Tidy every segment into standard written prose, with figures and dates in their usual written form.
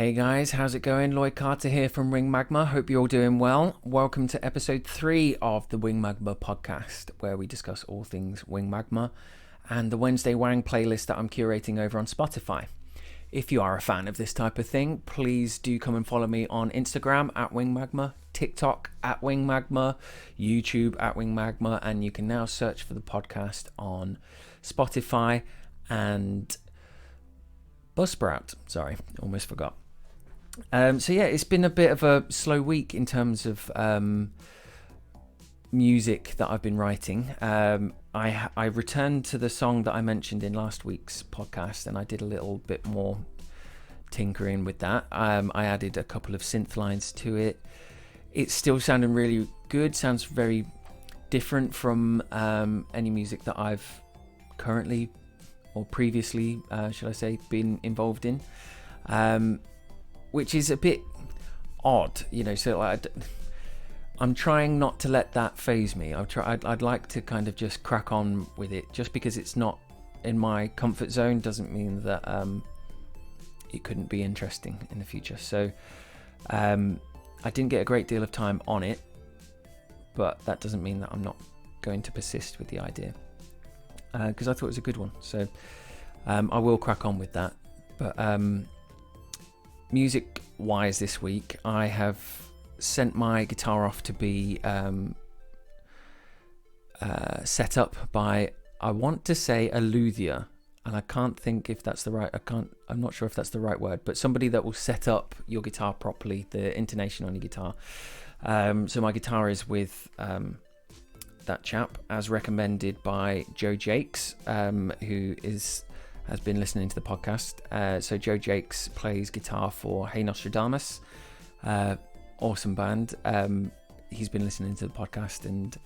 Hey guys, how's it going? Lloyd Carter here from Wing Magma. Hope you're all doing well. Welcome to episode 3 of the Wing Magma podcast, where we discuss all things Wing Magma and the Wednesday Wang playlist that I'm curating over on Spotify. If you are a fan of this type of thing, please do come and follow me on Instagram at Wing Magma, TikTok at Wing Magma, YouTube at Wing Magma, and you can now search for the podcast on Spotify and Buzzsprout. Sorry, almost forgot. So yeah, it's been a bit of a slow week in terms of music that I've been writing. I returned to the song that I mentioned in last week's podcast, and I did a little bit more tinkering with that. I added a couple of synth lines to it. It's still sounding really good. Sounds very different from any music that I've currently or previously, should I say, been involved in. Which is a bit odd, you know. So I'm trying not to let that phase me. I'd like to kind of just crack on with it. Just because it's not in my comfort zone doesn't mean that it couldn't be interesting in the future. So I didn't get a great deal of time on it, but that doesn't mean that I'm not going to persist with the idea, because I thought it was a good one. So I will crack on with that. But music wise this week, I have sent my guitar off to be set up by, I want to say, a luthier, and I can't think if that's the right, I'm not sure if that's the right word, but somebody that will set up your guitar properly, the intonation on your guitar. So my guitar is with that chap, as recommended by Joe Jakes, who has been listening to the podcast. So Joe Jakes plays guitar for Hey Nostradamus, awesome band. He's been listening to the podcast and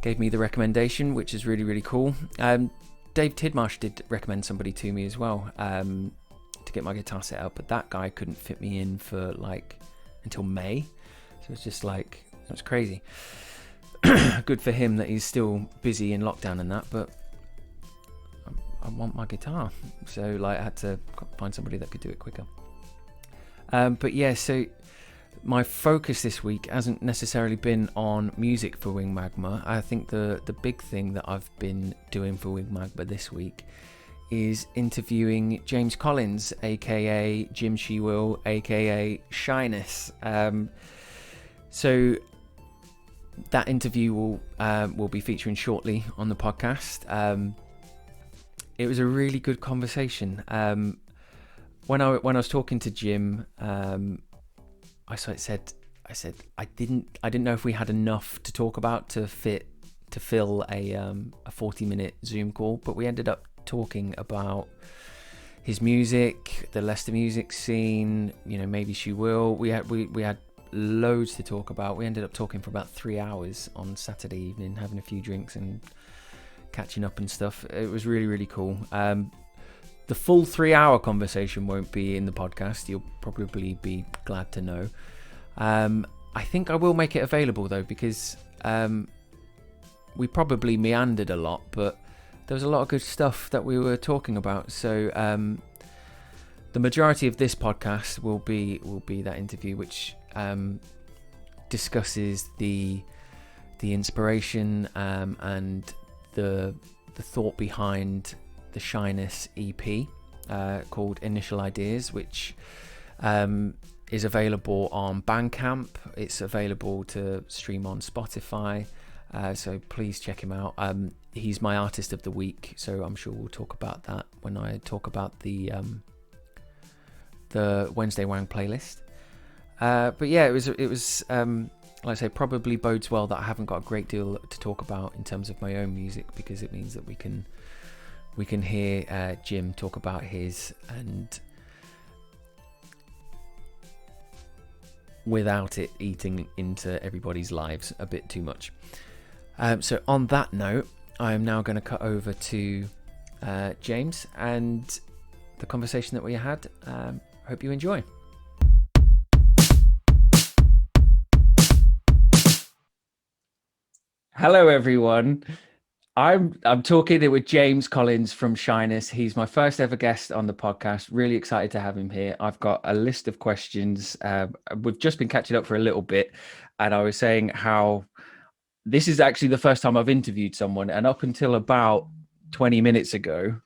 gave me the recommendation, which is really, really cool. Dave Tidmarsh did recommend somebody to me as well, to get my guitar set up, but that guy couldn't fit me in for until May. So it's just it was crazy. Good for him that he's still busy in lockdown and that, but I want my guitar, so I had to find somebody that could do it quicker. But yeah, so my focus this week hasn't necessarily been on music for Wing Magma. I think the big thing that I've been doing for Wing Magma this week is interviewing James Collins, aka Jim Shewill, aka Shyness. So that interview will be featuring shortly on the podcast. It was a really good conversation. When I was talking to Jim, I said I didn't know if we had enough to talk about to fill a 40-minute Zoom call, but we ended up talking about his music, the Leicester music scene, Maybeshewill. We had loads to talk about. We ended up talking for about 3 hours on Saturday evening, having a few drinks and catching up and stuff. It was really, really cool. The full 3-hour conversation won't be in the podcast. You'll probably be glad to know. I think I will make it available though, because we probably meandered a lot, but there was a lot of good stuff that we were talking about. So the majority of this podcast will be that interview, which discusses the inspiration and the thought behind the Shyness EP called Initial Ideas, which is available on Bandcamp. It's available to stream on Spotify, so please check him out. He's my artist of the week, so I'm sure we'll talk about that when I talk about the Wednesday Wang playlist. But yeah, it was like I say, probably bodes well that I haven't got a great deal to talk about in terms of my own music, because it means that we can hear Jim talk about his, and without it eating into everybody's lives a bit too much. So on that note, I am now going to cut over to James and the conversation that we had. Hope you enjoy. Hello, everyone. I'm talking it with James Collins from Shyness. He's my first ever guest on the podcast. Really excited to have him here. I've got a list of questions. We've just been catching up for a little bit, and I was saying how this is actually the first time I've interviewed someone, and up until about 20 minutes ago,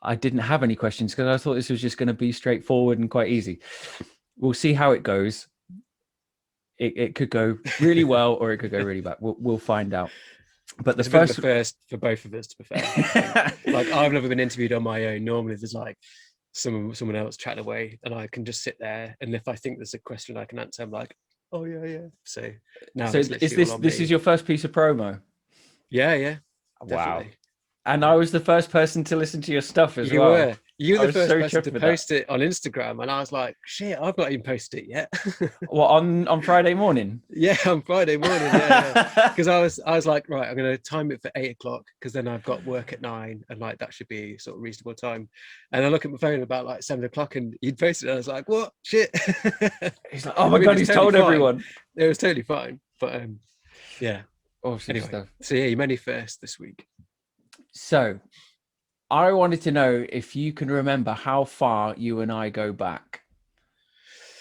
I didn't have any questions because I thought this was just going to be straightforward and quite easy. We'll see how it goes. It could go really well or it could go really bad. We'll find out. But It's a bit of a first for both of us, to be fair. Like, I've never been interviewed on my own. Normally there's like someone else chatting away and I can just sit there, and if I think there's a question I can answer, I'm like, oh yeah. So now so is this is your first piece of promo? Yeah, Wow. definitely. And I was the first person to listen to your stuff as well. You were the first so person to chuffed with post it on Instagram, and I was like, shit, I've not even posted it yet. What, on Friday morning? Yeah, on Friday morning. Yeah. Because I was like, right, I'm gonna time it for 8 o'clock because then I've got work at 9, and like that should be sort of reasonable time. And I look at my phone about like 7 o'clock, and you'd posted it. I was like, what? Shit. He's like, oh my God, he's told everyone. It was totally fine. But yeah. Awesome Anyway, stuff. so yeah, you many first this week. So I wanted to know if you can remember how far you and I go back.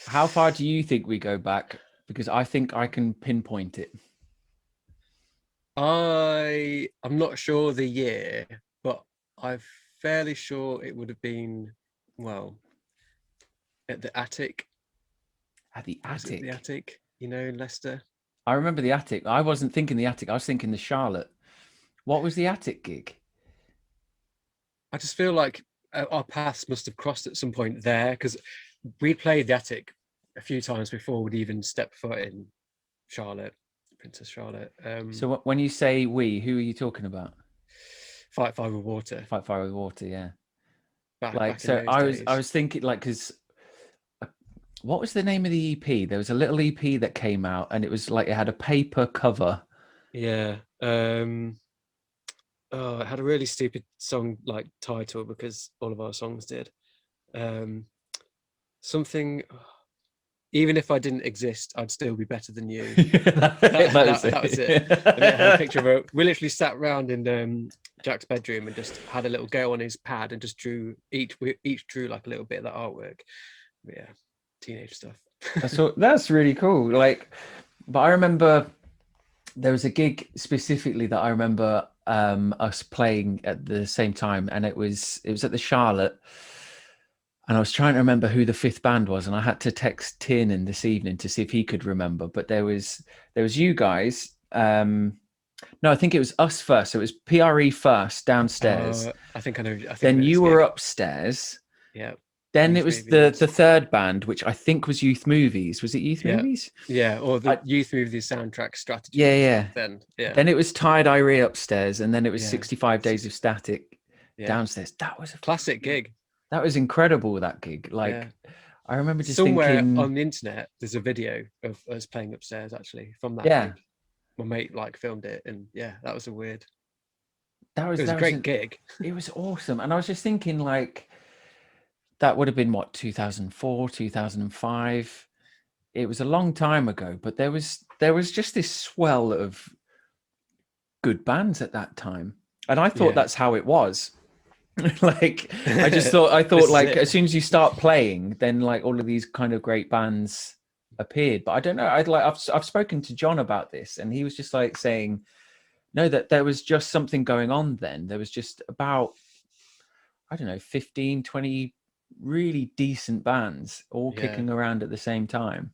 How far do you think we go back? Because I think I can pinpoint it. I'm not sure the year, but I'm fairly sure it would have been, well, at the attic. At the attic? The attic, you know, in Leicester. I remember the attic. I wasn't thinking the attic. I was thinking the Charlotte. What was the attic gig? I just feel like our paths must have crossed at some point there, because we played the attic a few times before we'd even stepped foot in Charlotte, Princess Charlotte. So when you say we, who are you talking about? Fight Fire with Water. Fight Fire with Water, yeah. Back so I was thinking, like, because what was the name of the EP? There was a little EP that came out, and it was like it had a paper cover. Yeah. It had a really stupid song like title, because all of our songs did. Something. Even if I didn't exist, I'd still be better than you. that was it. And it had a picture of her. We literally sat around in Jack's bedroom and just had a little go on his pad and just drew each drew like a little bit of that artwork. But yeah, teenage stuff. That's really cool. Like, but I remember there was a gig specifically that I remember us playing at the same time, and it was at the Charlotte. And I was trying to remember who the fifth band was, and I had to text Tiernan this evening to see if he could remember. But there was you guys. No, I think it was us first. So it was PRE first downstairs. I think I know. Then you were upstairs. Yeah. Then it was the third band, which I think was Youth Movies. Was it Youth Movies? Yeah, or the Youth Movies soundtrack strategy. Yeah. Then it was Tie Dye Re upstairs, and then it was 65 Days of Static downstairs. That was a classic gig. That was incredible, that gig. Like, I remember just somewhere thinking, on the internet, there's a video of us playing upstairs, actually, from that gig. My mate filmed it, and that was a weird. It was a great gig. It was awesome. And I was just thinking, like, that would have been what, 2004, 2005. It was a long time ago, but there was just this swell of good bands at that time. And I thought that's how it was. Like, I thought like as soon as you start playing, then like all of these kind of great bands appeared. But I don't know, I've spoken to John about this, and he was just like saying no, that there was just something going on then. There was just about, I don't know, 15, 20 really decent bands all kicking around at the same time,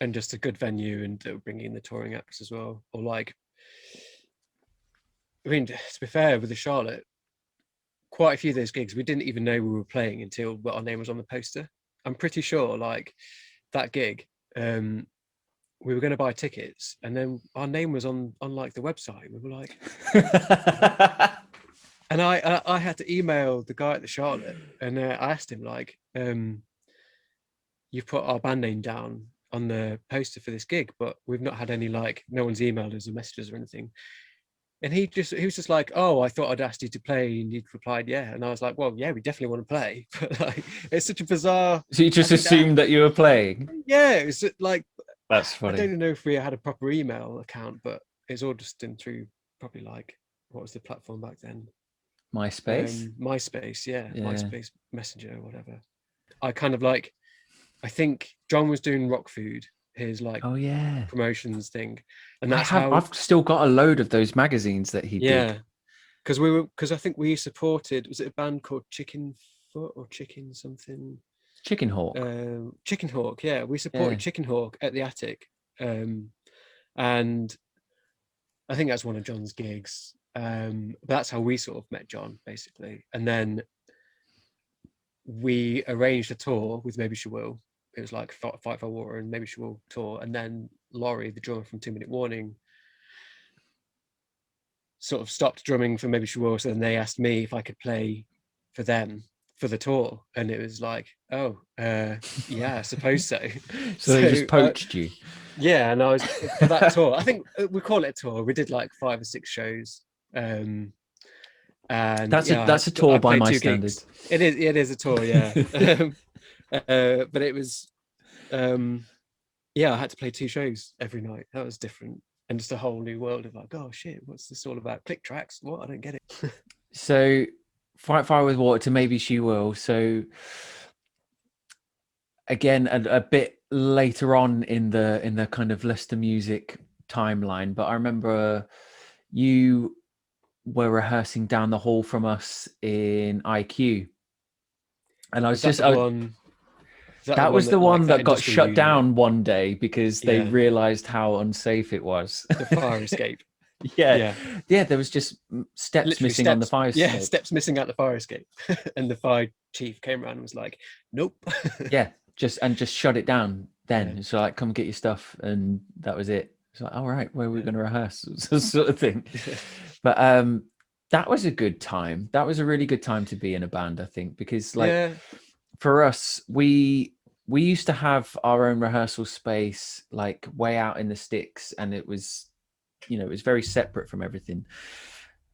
and just a good venue, and bringing in the touring acts as well. Or like, I mean, to be fair, with the Charlotte, quite a few of those gigs we didn't even know we were playing until our name was on the poster. I'm pretty sure, like, that gig, we were going to buy tickets, and then our name was on like the website. We were like, and I had to email the guy at the Charlotte, and I asked him, like, you've put our band name down on the poster for this gig, but we've not had any, like, no one's emailed us or messages or anything. And he was just like, oh, I thought I'd asked you to play, and he'd replied, yeah. And I was like, well, yeah, we definitely want to play. But like, it's such a bizarre. So you just assumed that you were playing? Yeah, it was like, that's funny. I don't know if we had a proper email account, but it's all just done through probably like what was the platform back then? MySpace. MySpace, yeah, Yeah. MySpace Messenger or whatever. I kind of like, I think John was doing Rock Food, his like Oh yeah. promotions thing, and that's how. I've still got a load of those magazines that he did. Yeah, because I think we supported. Was it a band called Chicken Foot or Chicken something? Chicken Hawk. Chicken Hawk. Yeah, we supported Chicken Hawk at the Attic, and I think that's one of John's gigs. But that's how we sort of met John, basically. And then we arranged a tour with Maybeshewill. It was like Fight for Water and Maybeshewill tour. And then Laurie, the drummer from 2 Minute Warning, sort of stopped drumming for Maybeshewill. So then they asked me if I could play for them for the tour. And it was like, oh, yeah, I suppose so. So they just poached you. Yeah, and I was for that tour. I think we call it a tour. We did like 5 or 6 shows. And that's a tour by my standards. It is a tour, yeah. But it was I had to play 2 shows every night. That was different, and just a whole new world of like, oh shit, what's this all about? Click tracks? What? I don't get it. So Fight Fire with Water to Maybeshewill. So again, a bit later on in the kind of Leicester music timeline, but I remember you were rehearsing down the hall from us in IQ, and I was just that was the one that got shut down one day because they realized how unsafe it was. The fire escape. Yeah. There was just steps missing on the fire escape. Yeah, steps missing out the fire escape. And the fire chief came around and was like, nope. Yeah, just shut it down then. Yeah. So like, come get your stuff, and that was it. It's like, all right, where are we going to rehearse? Sort of thing. But that was a good time. That was a really good time to be in a band, I think, because like for us, we used to have our own rehearsal space like way out in the sticks, and it was, it was very separate from everything.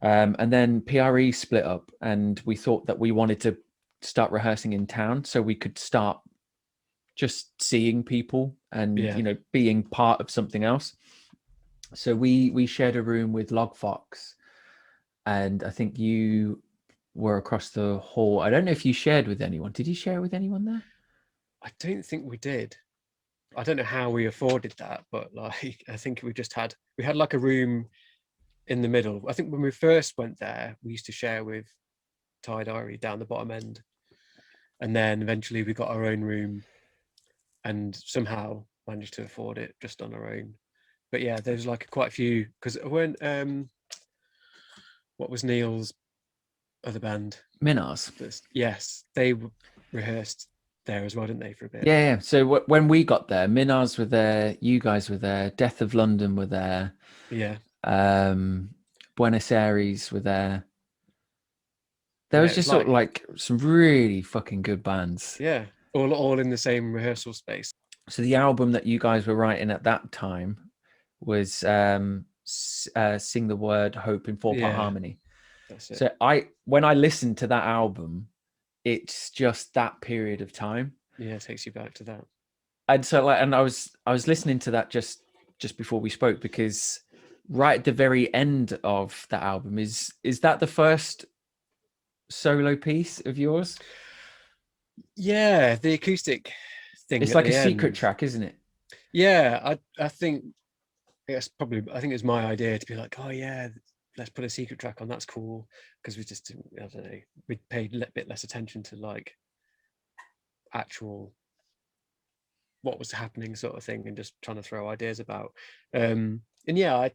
And then PRE split up, and we thought that we wanted to start rehearsing in town so we could start just seeing people and being part of something else. So we shared a room with Log Fox, and I think you were across the hall. I don't know if you shared with anyone. Did you share with anyone there? I don't think we did. I don't know how we afforded that, but like I think we had like a room in the middle. I think when we first went there, we used to share with Ty Diary down the bottom end, and then eventually we got our own room, and somehow managed to afford it just on our own. But yeah, there's like quite a few, because when what was Neil's other band? Minars. Yes, they rehearsed there as well, didn't they, for a bit? Yeah. So when we got there, Minars were there, you guys were there, Death of London were there. Yeah. Buenos Aires were there. There was just sort of like some really fucking good bands. Yeah, all in the same rehearsal space. So the album that you guys were writing at that time was Sing the Word Hope in 4-part harmony. That's it. So when I listened to that album, it's just that period of time. Yeah, it takes you back to that. And so I was listening to that just before we spoke, because right at the very end of that album is that the first solo piece of yours? Yeah, the acoustic thing. It's like a secret track, isn't it? Yeah, I think it's my idea to be like, oh yeah, let's put a secret track on. That's cool, because we just didn't, I don't know, we paid a bit less attention to like actual what was happening sort of thing, and just trying to throw ideas about. And yeah,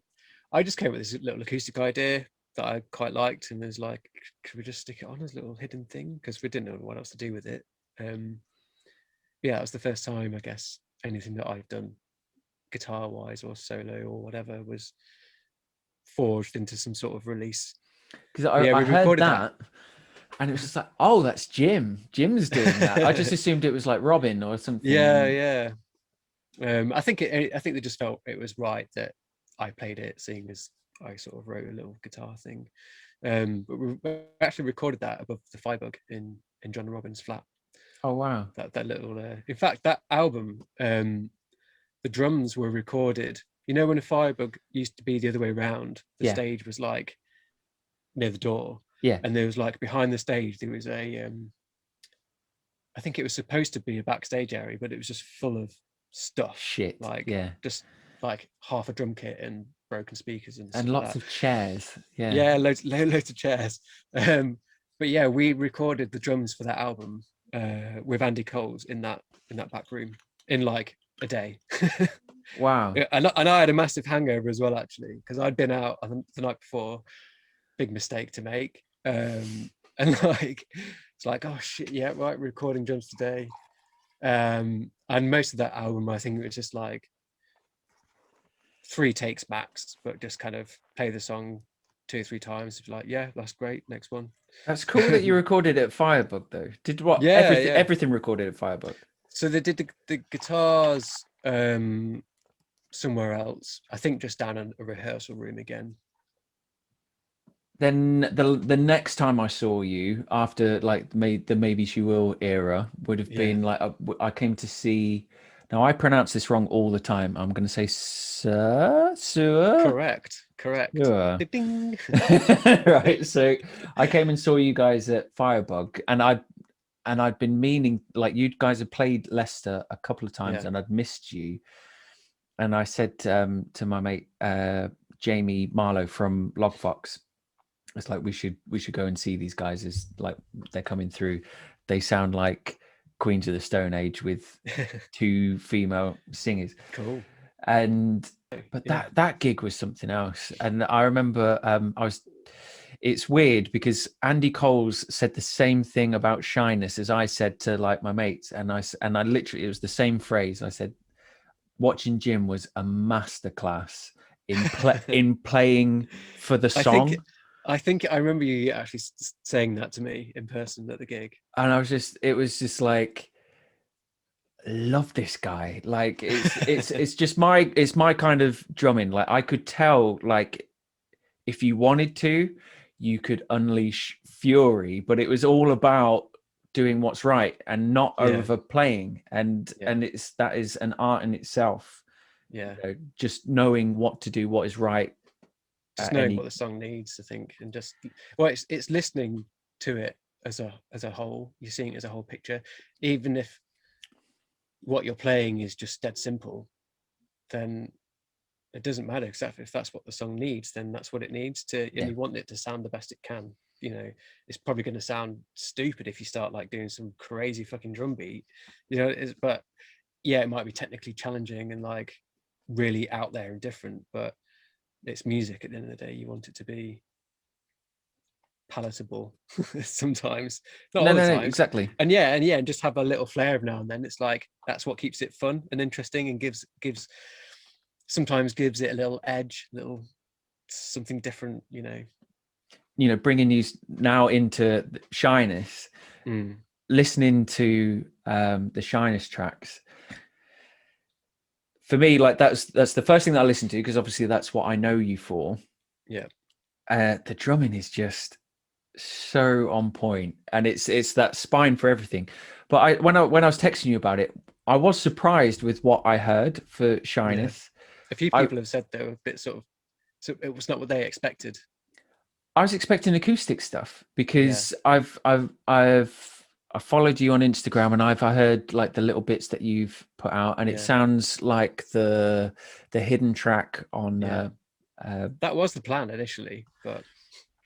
I just came with this little acoustic idea that I quite liked, and was like, could we just stick it on as a little hidden thing, because we didn't know what else to do with it. Yeah, it was the first time, I guess, anything that I've done guitar wise or solo or whatever was forged into some sort of release. Because I heard that and it was just like, oh, that's Jim's doing that. I just assumed it was like Robin or something. Yeah. I think they just felt it was right that I played it, seeing as I sort of wrote a little guitar thing. But we actually recorded that above the Firebug in John and Robin's flat. Oh wow! That little. In fact, that album, the drums were recorded. You know, when a Firebug used to be the other way around, the stage was like near the door. Yeah. And there was like behind the stage, there was I think it was supposed to be a backstage area, but it was just full of stuff. Shit. Like Yeah. just like half a drum kit and broken speakers and And stuff lots like that. of chairs. Yeah. Yeah, loads of chairs. But yeah, we recorded the drums for that album with Andy Coles in that back room in like a day. Wow. And I had a massive hangover as well, actually, because I'd been out the night before. Big mistake to make. And like it's like, oh shit, yeah, right, recording drums today. And most of that album, I think it was just like 3 takes max, but just kind of play the song 2 or 3 times. Like, yeah, that's great. Next one. That's cool that you recorded at Firebug though. Did what? Yeah, everything recorded at Firebug. So they did the guitars somewhere else. I think just down in a rehearsal room again. Then the next time I saw you after like the Maybeshewill era would have been like I came to see. Now I pronounce this wrong all the time. I'm going to say Seour. Correct. Seour. Ding. Right. So I came and saw you guys at Firebug, and I'd been meaning, like, you guys had played Leicester a couple of times, and I'd missed you. And I said to my mate Jamie Marlowe from Logfox, it's like we should go and see these guys. As like they're coming through, they sound like Queens of the Stone Age with 2 female singers. Cool. But that gig was something else. And I remember it's weird because Andy Coles said the same thing about Shyness as I said to like my mates, and I literally, it was the same phrase. I said watching Jim was a masterclass in playing for the song. I think I remember you actually saying that to me in person at the gig. And it was just like, love this guy. Like it's just my kind of drumming. Like I could tell, like if you wanted to, you could unleash fury, but it was all about doing what's right and not overplaying. And that is an art in itself. Yeah. You know, just knowing what to do, what is right. Just knowing what the song needs, I think, and just it's listening to it as a whole. You're seeing it as a whole picture, even if what you're playing is just dead simple, then it doesn't matter. Except if that's what the song needs, then that's what it needs to, and you want it to sound the best it can. You know, it's probably going to sound stupid if you start like doing some crazy fucking drum beat, you know. But yeah, it might be technically challenging and like really out there and different, but it's music at the end of the day. You want it to be palatable sometimes, not all the time. Exactly. And just have a little flair every now and then. It's like that's what keeps it fun and interesting, and gives sometimes gives it a little edge, little something different, you know, bringing you now into Shyness, listening to the Shyness tracks. For me, like that's the first thing that I listen to, because obviously that's what I know you for. Yeah. The drumming is just so on point, and it's that spine for everything. But when I was texting you about it, I was surprised with what I heard for Shyness. Yeah. A few people have said they were a bit so it was not what they expected. I was expecting acoustic stuff because I've I followed you on Instagram, and I heard like the little bits that you've put out, and it sounds like the hidden track on. That was the plan initially, but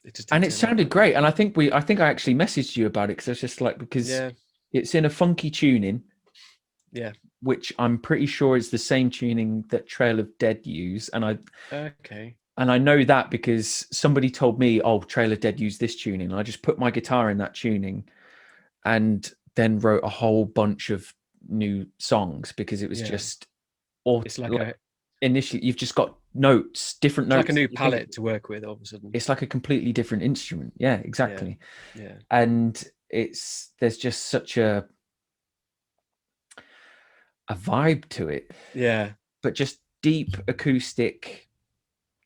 it sounded great. And I think I actually messaged you about it because I was just like, because it's in a funky tuning, which I'm pretty sure is the same tuning that Trail of Dead use, and I know that because somebody told me, oh, Trail of Dead use this tuning, and I just put my guitar in that tuning. And then wrote a whole bunch of new songs because it was just, it's like initially you've just got different notes, like a new palette to work with. All of a sudden, it's like a completely different instrument. Yeah, exactly. Yeah. And there's just such a vibe to it. Yeah, but just deep acoustic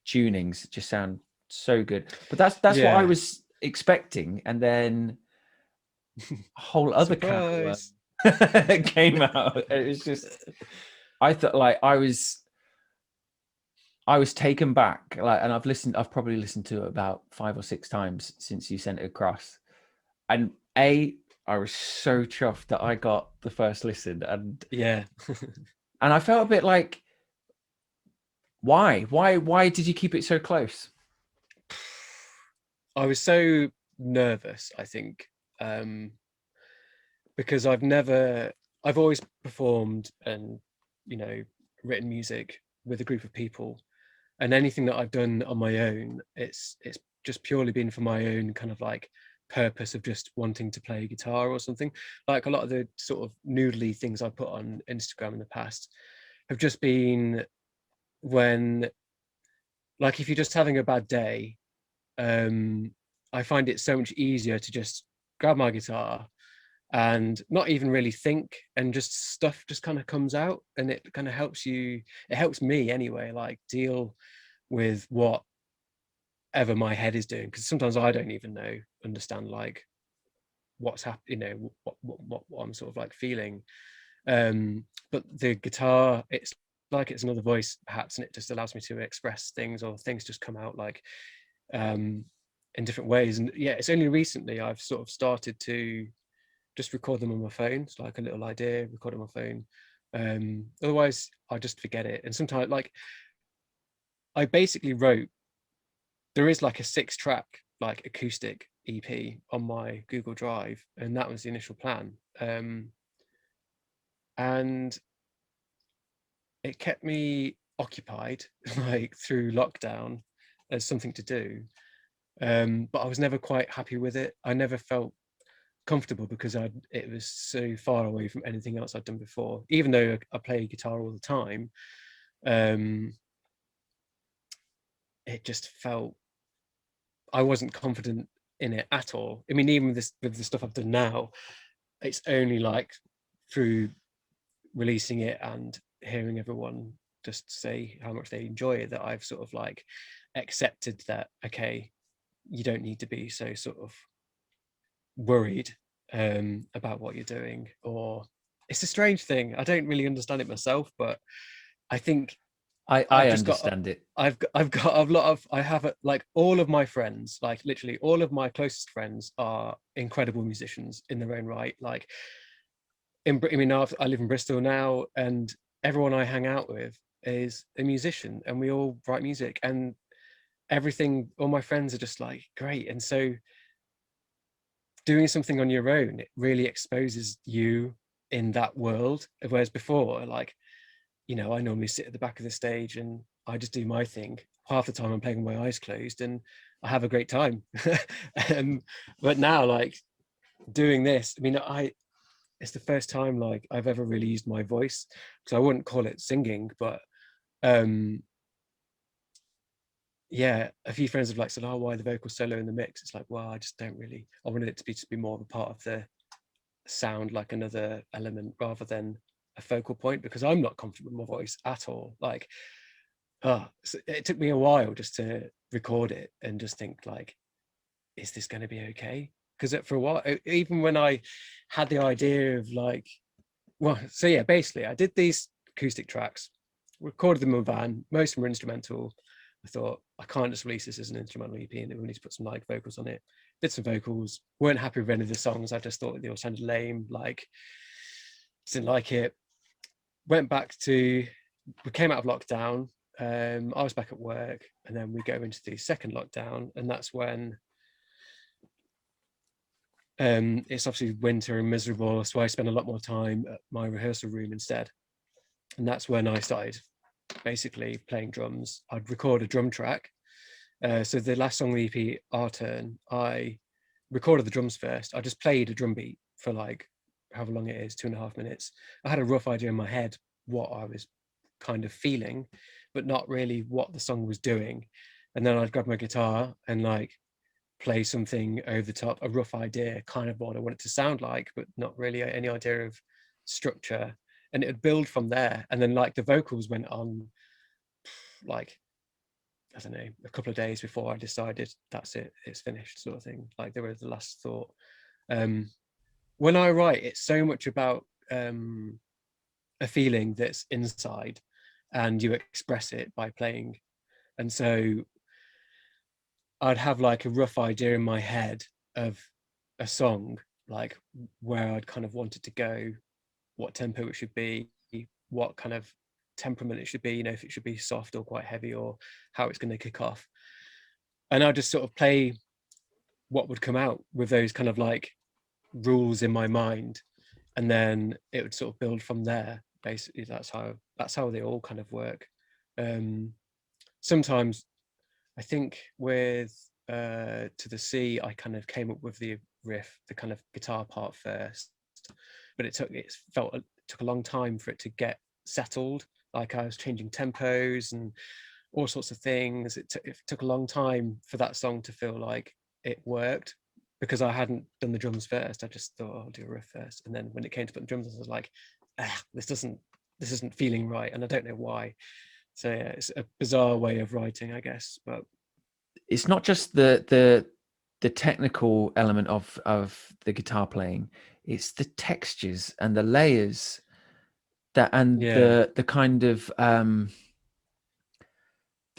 tunings just sound so good. But that's what I was expecting, and then a whole other came out. It was just, I thought, like, I was I was taken back, like, and I've probably listened to it about 5 or 6 times since you sent it across. And I was so chuffed that I got the first listen, and Yeah. I felt a bit like, why did you keep it so close? I was so nervous, I think, because I've always performed and, you know, written music with a group of people, and anything that I've done on my own, it's just purely been for my own kind of like purpose of just wanting to play guitar or something. Like a lot of the sort of noodly things I put on Instagram in the past have just been when, like, if you're just having a bad day, I find it so much easier to just grab my guitar and not even really think, and just stuff just kind of comes out, and it kind of helps you, it helps me anyway, like deal with whatever my head is doing, because sometimes I don't even understand like what's happening, what I'm sort of like feeling. But the guitar, it's like it's another voice perhaps, and it just allows me to express things, or things just come out like in different ways. And yeah, it's only recently I've sort of started to just record them on my phone. It's like a little idea, record it on my phone. Otherwise I just forget it. And sometimes, like, I basically wrote, there is like a 6-track like acoustic EP on my Google Drive, and that was the initial plan. And it kept me occupied like through lockdown as something to do. But I was never quite happy with it. I never felt comfortable because it was so far away from anything else I'd done before. Even though I play guitar all the time, um, it just felt, I wasn't confident in it at all. I mean, even with the stuff I've done now, it's only like through releasing it and hearing everyone just say how much they enjoy it that I've sort of like accepted that, okay, you don't need to be so sort of worried about what you're doing. Or it's a strange thing, I don't really understand it myself, but I think I've I just got understand it. I've got a lot of, I have like all of my friends, like literally all of my closest friends are incredible musicians in their own right. Like I mean, I live in Bristol now, and everyone I hang out with is a musician, and we all write music, and everything, all my friends are just like great. And so doing something on your own, it really exposes you in that world. Whereas before, like, you know, I normally sit at the back of the stage and I just do my thing. Half the time I'm playing with my eyes closed and I have a great time. But now, like, doing this, I mean, it's the first time like I've ever really used my voice, because I wouldn't call it singing, but um yeah, a few friends have like said, oh, why the vocal solo in the mix? It's like, well, I just don't really, I wanted it to be just be more of a part of the sound, like another element rather than a focal point, because I'm not comfortable with my voice at all. Like, so it took me a while just to record it and just think like, is this going to be okay? Because for a while, even when I had the idea of like, well, so yeah, basically I did these acoustic tracks, recorded them in a van, most of them were instrumental. I thought, I can't just release this as an instrumental EP, and we need to put some like vocals on it. Did some vocals, weren't happy with any of the songs. I just thought they all sounded lame, like, didn't like it. Went back to, we came out of lockdown. I was back at work, and then we go into the second lockdown, and that's when it's obviously winter and miserable. So I spend a lot more time at my rehearsal room instead. And that's when I started basically playing drums. I'd record a drum track. So the last song on the EP, Our Turn, I recorded the drums first. I just played a drum beat for like however long it is, 2.5 minutes. I had a rough idea in my head what I was kind of feeling, but not really what the song was doing. And then I'd grab my guitar and like play something over the top, a rough idea, kind of what I want it to sound like, but not really any idea of structure. And it would build from there. And then like the vocals went on like, I don't know, a couple of days before I decided that's it, it's finished, sort of thing. Like they were the last thought. When I write, it's so much about a feeling that's inside, and you express it by playing And so I'd have like a rough idea in my head of a song, like where I'd kind of wanted to go, what tempo it should be, what kind of temperament it should be, you know, if it should be soft or quite heavy, or how it's going to kick off. And I'd just sort of play what would come out with those kind of like rules in my mind, and then it would sort of build from there. Basically, that's how they all kind of work. Sometimes I think with To the Sea, I kind of came up with the riff, the kind of guitar part first, but it took a long time for it to get settled. Like I was changing tempos and all sorts of things. It took a long time for that song to feel like it worked, because I hadn't done the drums first. I just thought, I'll do a riff first, and then when it came to put the drums on, I was like, this isn't feeling right, and I don't know why. So yeah, it's a bizarre way of writing, I guess. But it's not just the technical element of the guitar playing, it's the textures and the layers that, and the kind of the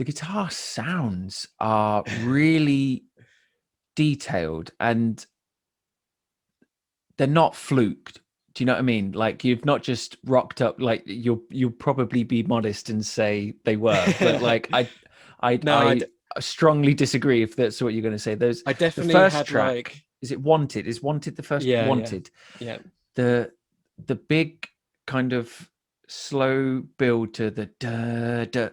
guitar sounds are really detailed, and they're not fluked. Do you know what I mean? Like, you've not just rocked up, like you'll probably be modest and say they were, but like I strongly disagree if that's what you're going to say. I definitely the first had track, like, is it Wanted? Is Wanted the first? Wanted. Yeah. The big kind of slow build to the da da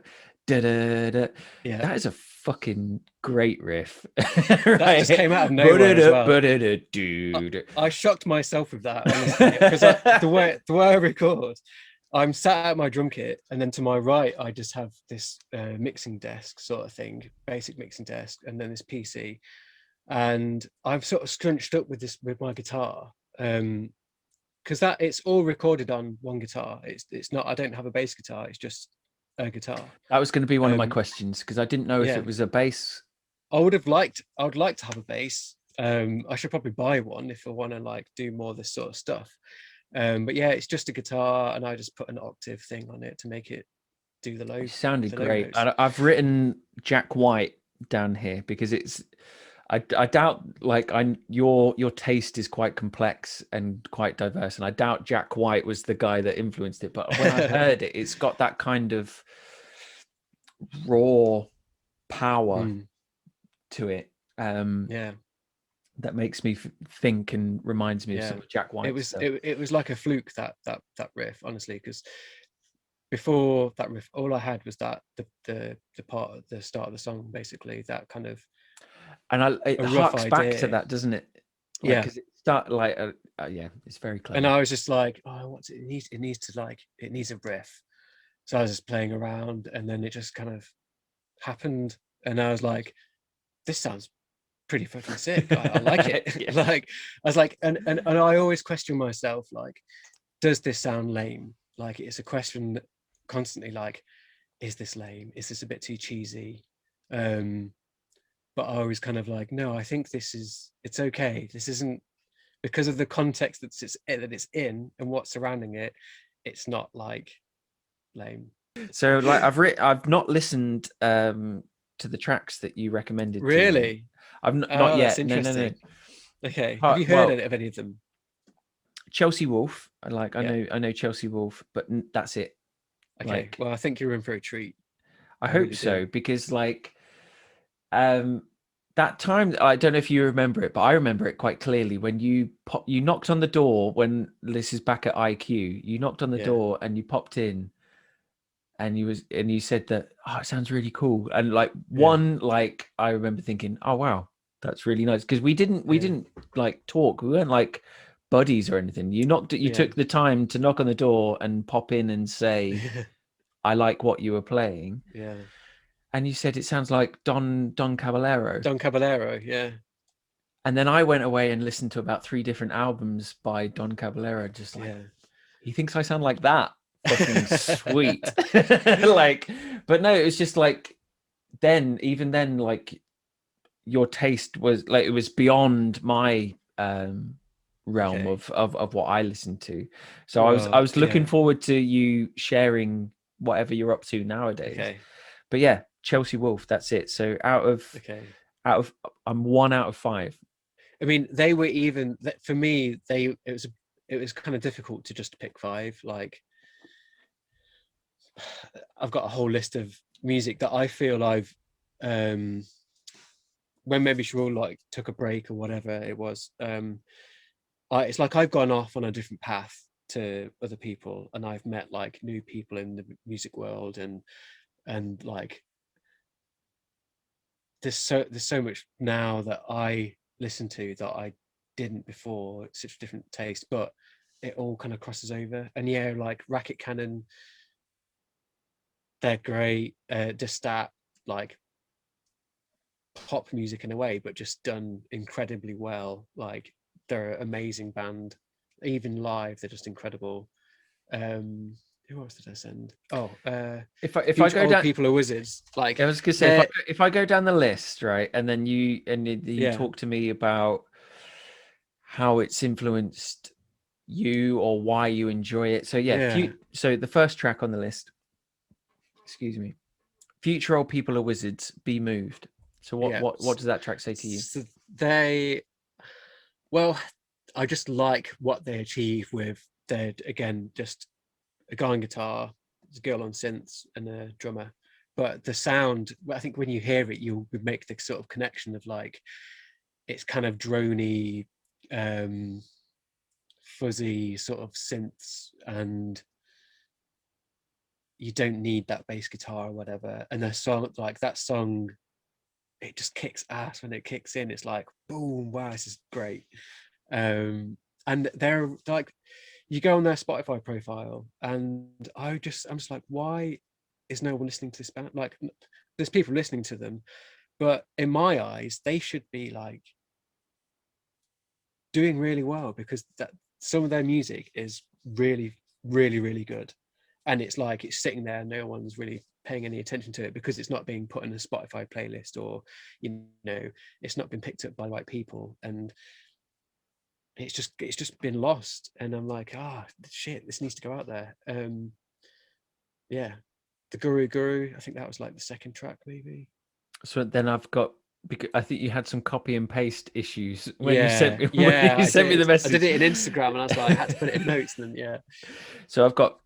da da da. Yeah. That is a fucking great riff. Right? That just came out of nowhere as well. I shocked myself with that, honestly, because the way I record, I'm sat at my drum kit, and then to my right I just have this mixing desk sort of thing, basic mixing desk, and then this PC, and I'm sort of scrunched up with my guitar, because that it's all recorded on one guitar. It's not, I don't have a bass guitar, it's just a guitar. That was going to be one of my questions, because I didn't know if it was a bass. I would like to have a bass. I should probably buy one if I want to like do more of this sort of stuff. But yeah, it's just a guitar, and I just put an octave thing on it to make it do the low. It sounded great. I've written Jack White down here because it's, I doubt, like, your taste is quite complex and quite diverse, and I doubt Jack White was the guy that influenced it. But when I heard it, it's got that kind of raw power to it. That makes me think and reminds me of some of Jack White. It was like a fluke, that riff, honestly, because before that riff, all I had was that the part at the start of the song, basically, that kind of, and it harks back to that, doesn't it? Like, because it start like it's very clever. And I was just like, oh, what's it? It needs a riff. So I was just playing around, and then it just kind of happened, and I was like, this sounds pretty fucking sick. I like it. Like, I was like, and I always question myself, like, does this sound lame? Like, it's a question constantly, like, is this lame? Is this a bit too cheesy? But I was kind of like, no, I think it's okay. This isn't, because of the context that it's in and what's surrounding it, it's not like lame. So like, I've not listened to the tracks that you recommended. Really? I've not yet. No. Okay. Have you heard of any of them? Chelsea Wolf. I know Chelsea Wolf, but that's it. Okay. Like, well, I think you're in for a treat. I hope really so, because like, that time, I don't know if you remember it, but I remember it quite clearly when you knocked on the door, when this is back at IQ, you knocked on the door and you popped in, and you said that, oh, it sounds really cool. And like, like, I remember thinking, oh wow, that's really nice. Because we didn't like talk. We weren't like buddies or anything. You took the time to knock on the door and pop in and say, I like what you were playing. Yeah. And you said, it sounds like Don Caballero. Don Caballero, yeah. And then I went away and listened to about 3 different albums by Don Caballero. Just like, he thinks I sound like that. Fucking sweet. Like, but no, it was just like, even then, like, your taste was like, it was beyond my realm of what I listened to. So I was looking forward to you sharing whatever you're up to nowadays. But yeah, Chelsea Wolf. That's it. So Okay. I'm 1 out of 5. I mean, they were even for me. It was kind of difficult to just pick 5. Like, I've got a whole list of music that I feel I've when Maybeshewill like took a break or whatever it was. It's like I've gone off on a different path to other people, and I've met like new people in the music world, and like there's so much now that I listen to that I didn't before. It's such a different taste, but it all kind of crosses over. And yeah, like Racket Cannon, they're great. Just that like pop music in a way, but just done incredibly well. Like, they're an amazing band. Even live, they're just incredible. Who else did I send? If I Future go Old down, People Are Wizards. Like, I was gonna say they're if I go down the list, right, and then you yeah, talk to me about how it's influenced you or why you enjoy it. So yeah, yeah, so the first track on the list, excuse me, Future Old People Are Wizards, Be Moved. So yeah. what does that track say to you? So they, well, I just like what they achieve with their, again, just a guy on guitar, a girl on synths, and a drummer. But the sound, I think when you hear it, you would make the sort of connection of like, it's kind of drony, fuzzy sort of synths, and you don't need that bass guitar or whatever. And the song, like that song, it just kicks ass when it kicks in. It's like, boom, wow, this is great. And they're like, you go on their Spotify profile, and I'm just like, why is no one listening to this band? Like, there's people listening to them, but in my eyes, they should be like doing really well, because that some of their music is really, really, really good. And it's like it's sitting there, no one's really paying any attention to it because it's not being put in a Spotify playlist, or it's not been picked up by the right people, and it's just been lost. And I'm like, shit, this needs to go out there. Yeah, the Guru, I think that was like the second track, maybe. So then I've got, because I think you had some copy and paste issues when you Yeah, sent me yeah, I the did. I message. did it in Instagram, and I was like, I had to put it in notes, and then yeah, So I've got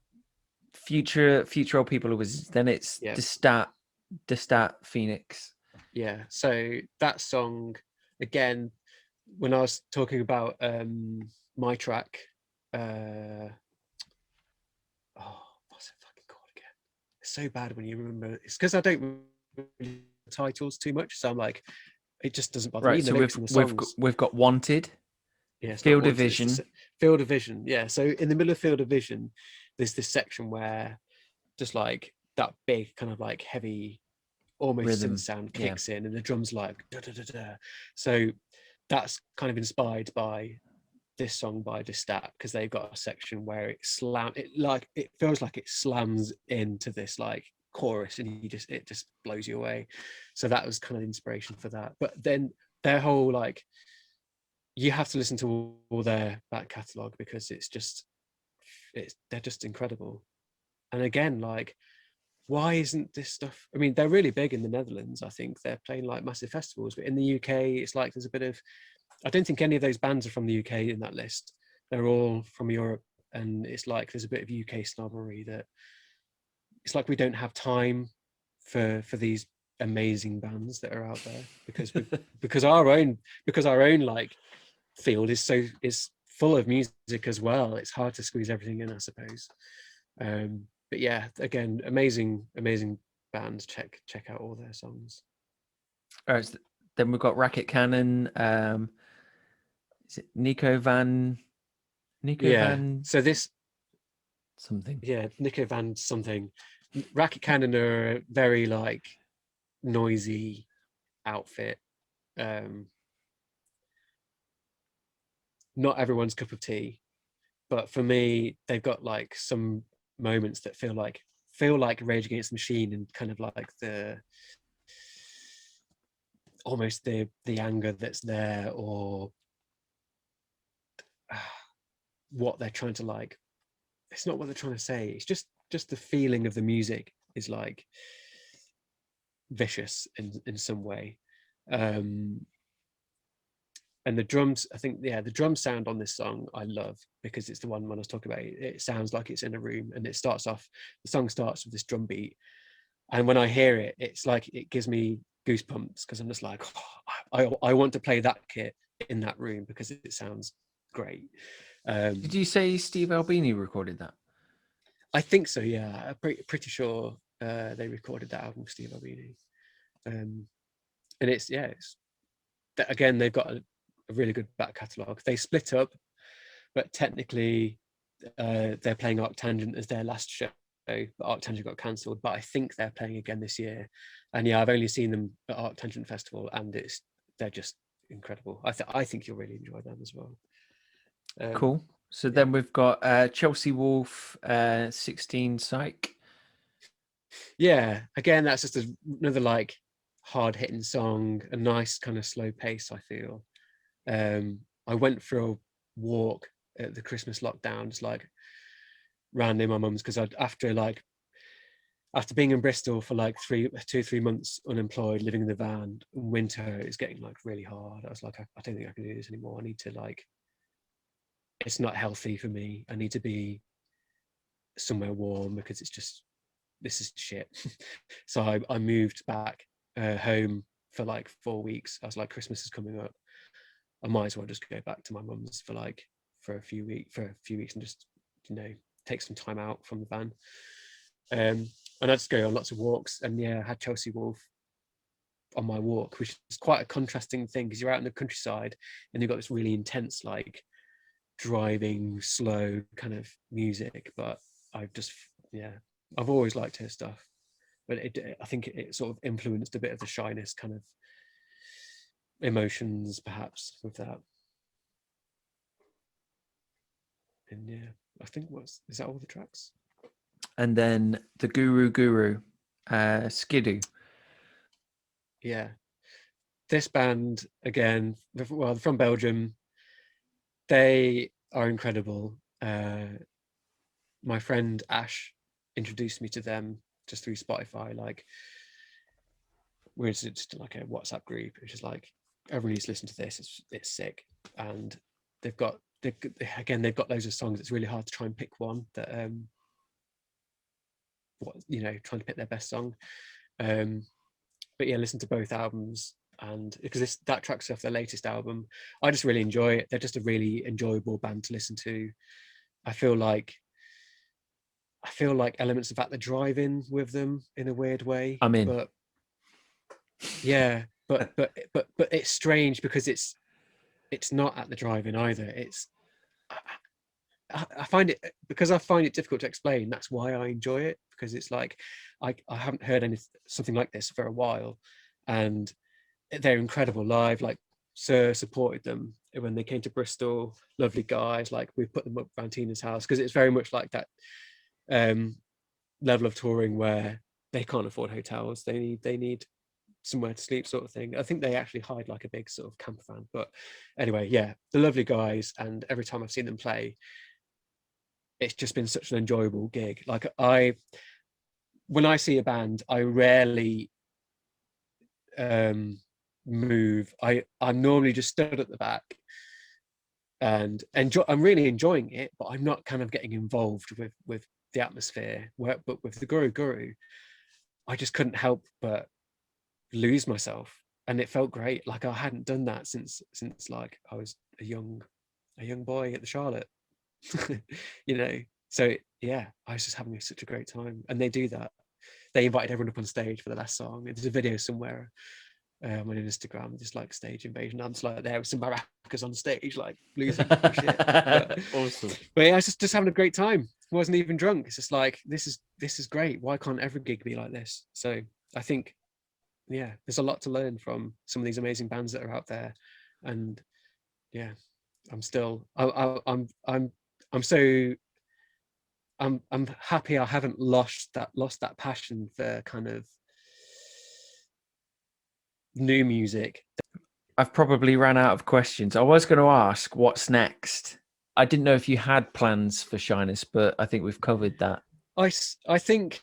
future Old People Are Wizards. Then it's yeah, Destat Phoenix. yeah. So that song, again, when I was talking about my track, what's it fucking called again? It's so bad when you remember. It's because I don't remember titles too much, so I'm like, it just doesn't bother me. Right. Even So the lyrics in the songs. we've got Wanted, Yeah, it's not Field of wanted. It's Vision. the Field of Vision. Yeah. So in the middle of Field of Vision, there's this section where just like that big kind of like heavy, almost synth Rhythm. sound Yeah. kicks in, and the drums like da da da da. So that's kind of inspired by this song by Destat, because they've got a section where it feels like it slams into this like chorus, and it just blows you away. So that was kind of inspiration for that. But then their whole like, you have to listen to all their back catalogue, because they're just incredible. And again, like, why isn't this stuff, I mean, they're really big in the Netherlands. I think they're playing like massive festivals, but in the UK, it's like there's a bit of, I don't think any of those bands are from the UK in that list. They're all from Europe, and it's like there's a bit of UK snobbery, that it's like we don't have time for these amazing bands that are out there, because our own like field is full of music as well. It's hard to squeeze everything in, I suppose. But yeah, again, amazing bands. Check out all their songs. All right. So then we've got Racket Cannon. Is it Nico Van Yeah. So this, something? yeah, Nico Van something. Racket Cannon are a very like noisy outfit. Um, Not everyone's cup of tea, but for me, they've got like some moments that feel like Rage Against the Machine, and kind of like the almost the anger that's there, or what they're trying to like. It's not what they're trying to say. It's just the feeling of the music is like, vicious in some way. And the drums, I think, the drum sound on this song I love, because it's the one when I was talking about it sounds like it's in a room, and the song starts with this drum beat, and when I hear it, it's like it gives me goosebumps, because I'm just like, I want to play that kit in that room because it sounds great. Did you say Steve Albini recorded that? I think so, yeah. I'm pretty sure they recorded that album with Steve Albini. And it's again, they've got a really good back catalogue. They split up, but technically they're playing Arctangent as their last show, but Arctangent got cancelled. But I think they're playing again this year. And yeah, I've only seen them at Arctangent Festival, and they're just incredible. I think you'll really enjoy them as well. Cool. So then we've got Chelsea Wolf, 16 Psych. Yeah, again, that's just another like hard-hitting song, a nice kind of slow pace, I feel. I went for a walk at the Christmas lockdown, just like ran near my mum's, because after being in Bristol for like 2-3 months unemployed, living in the van, winter is getting like really hard. I was like, I don't think I can do this anymore. I need to it's not healthy for me. I need to be somewhere warm, because this is shit. So I moved back home for like 4 weeks. I was like, Christmas is coming up, I might as well just go back to my mum's for a few weeks and just take some time out from the van. And I just go on lots of walks, and I had Chelsea Wolf on my walk, which is quite a contrasting thing, because you're out in the countryside and you've got this really intense like driving slow kind of music. But I've always liked her stuff, but I think it sort of influenced a bit of the Shyness kind of emotions perhaps with that. And I think is that all the tracks? And then the Guru, Skidoo. Yeah, this band again, well, they're from Belgium. They are incredible. My friend Ash introduced me to them just through Spotify. Like, we're just like a WhatsApp group. It's just like, everyone needs to listen to this. It's sick. And they've got loads of songs. It's really hard to try and pick one that trying to pick their best song. But yeah, listen to both albums, and because that track's off their latest album, I just really enjoy it. They're just a really enjoyable band to listen to. I feel like elements of that, the drive-in with them in a weird way. I'm in. But yeah, but it's strange, because it's not at the drive-in either. I find it difficult to explain. That's why I enjoy it, because it's like I haven't heard something like this for a while, and they're incredible live. Like, Seour supported them when they came to Bristol. Lovely guys. Like, we put them up around Tina's house, because it's very much like that level of touring where they can't afford hotels. They need somewhere to sleep, sort of thing. I think they actually hide like a big sort of camper van. But anyway, yeah, the lovely guys, and every time I've seen them play, it's just been such an enjoyable gig. Like, when I see a band, I rarely move. I'm normally just stood at the back and I'm really enjoying it, but I'm not kind of getting involved with the atmosphere. But with the Guru, I just couldn't help but lose myself, and it felt great. Like, I hadn't done that since like I was a young boy at the Charlotte. So yeah, I was just having such a great time. And they do that. They invited everyone up on stage for the last song. There's a video somewhere on Instagram, just like stage invasion. I'm just like there with some maracas on stage, like losing shit. Awesome. But yeah, I was just having a great time. I wasn't even drunk. It's just like, this is great. Why can't every gig be like this? So I think, yeah, there's a lot to learn from some of these amazing bands that are out there. And yeah, I'm happy I haven't lost that passion for kind of new music. I've probably ran out of questions. I was going to ask what's next. I didn't know if you had plans for Shyness, but I think we've covered that. I think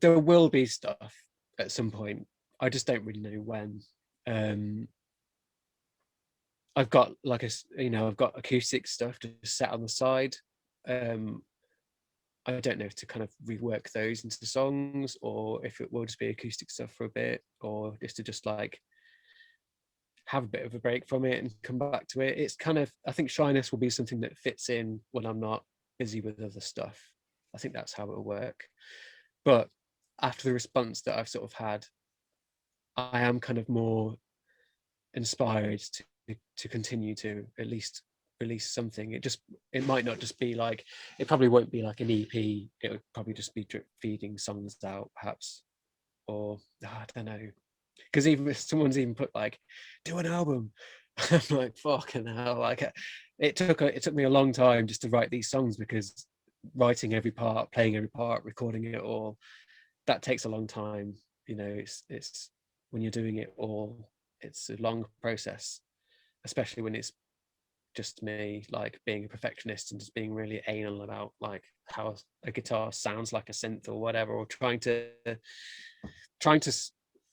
there will be stuff at some point. I just don't really know when. I've got I've got acoustic stuff just set on the side. I don't know if to kind of rework those into the songs, or if it will just be acoustic stuff for a bit, or just to like have a bit of a break from it and come back to it. It's kind of, I think Shyness will be something that fits in when I'm not busy with other stuff. I think that's how it'll work. But after the response that I've sort of had, I am kind of more inspired to continue to at least release something. It might not just be like, it probably won't be like an EP. It would probably just be drip feeding songs out, perhaps, or I don't know. Because even if someone's even put like, do an album, I'm like, fucking hell! Like, it took me a long time just to write these songs, because writing every part, playing every part, recording it all, that takes a long time. It's when you're doing it all, it's a long process, especially when it's just me, like being a perfectionist and just being really anal about like how a guitar sounds like a synth or whatever, or trying to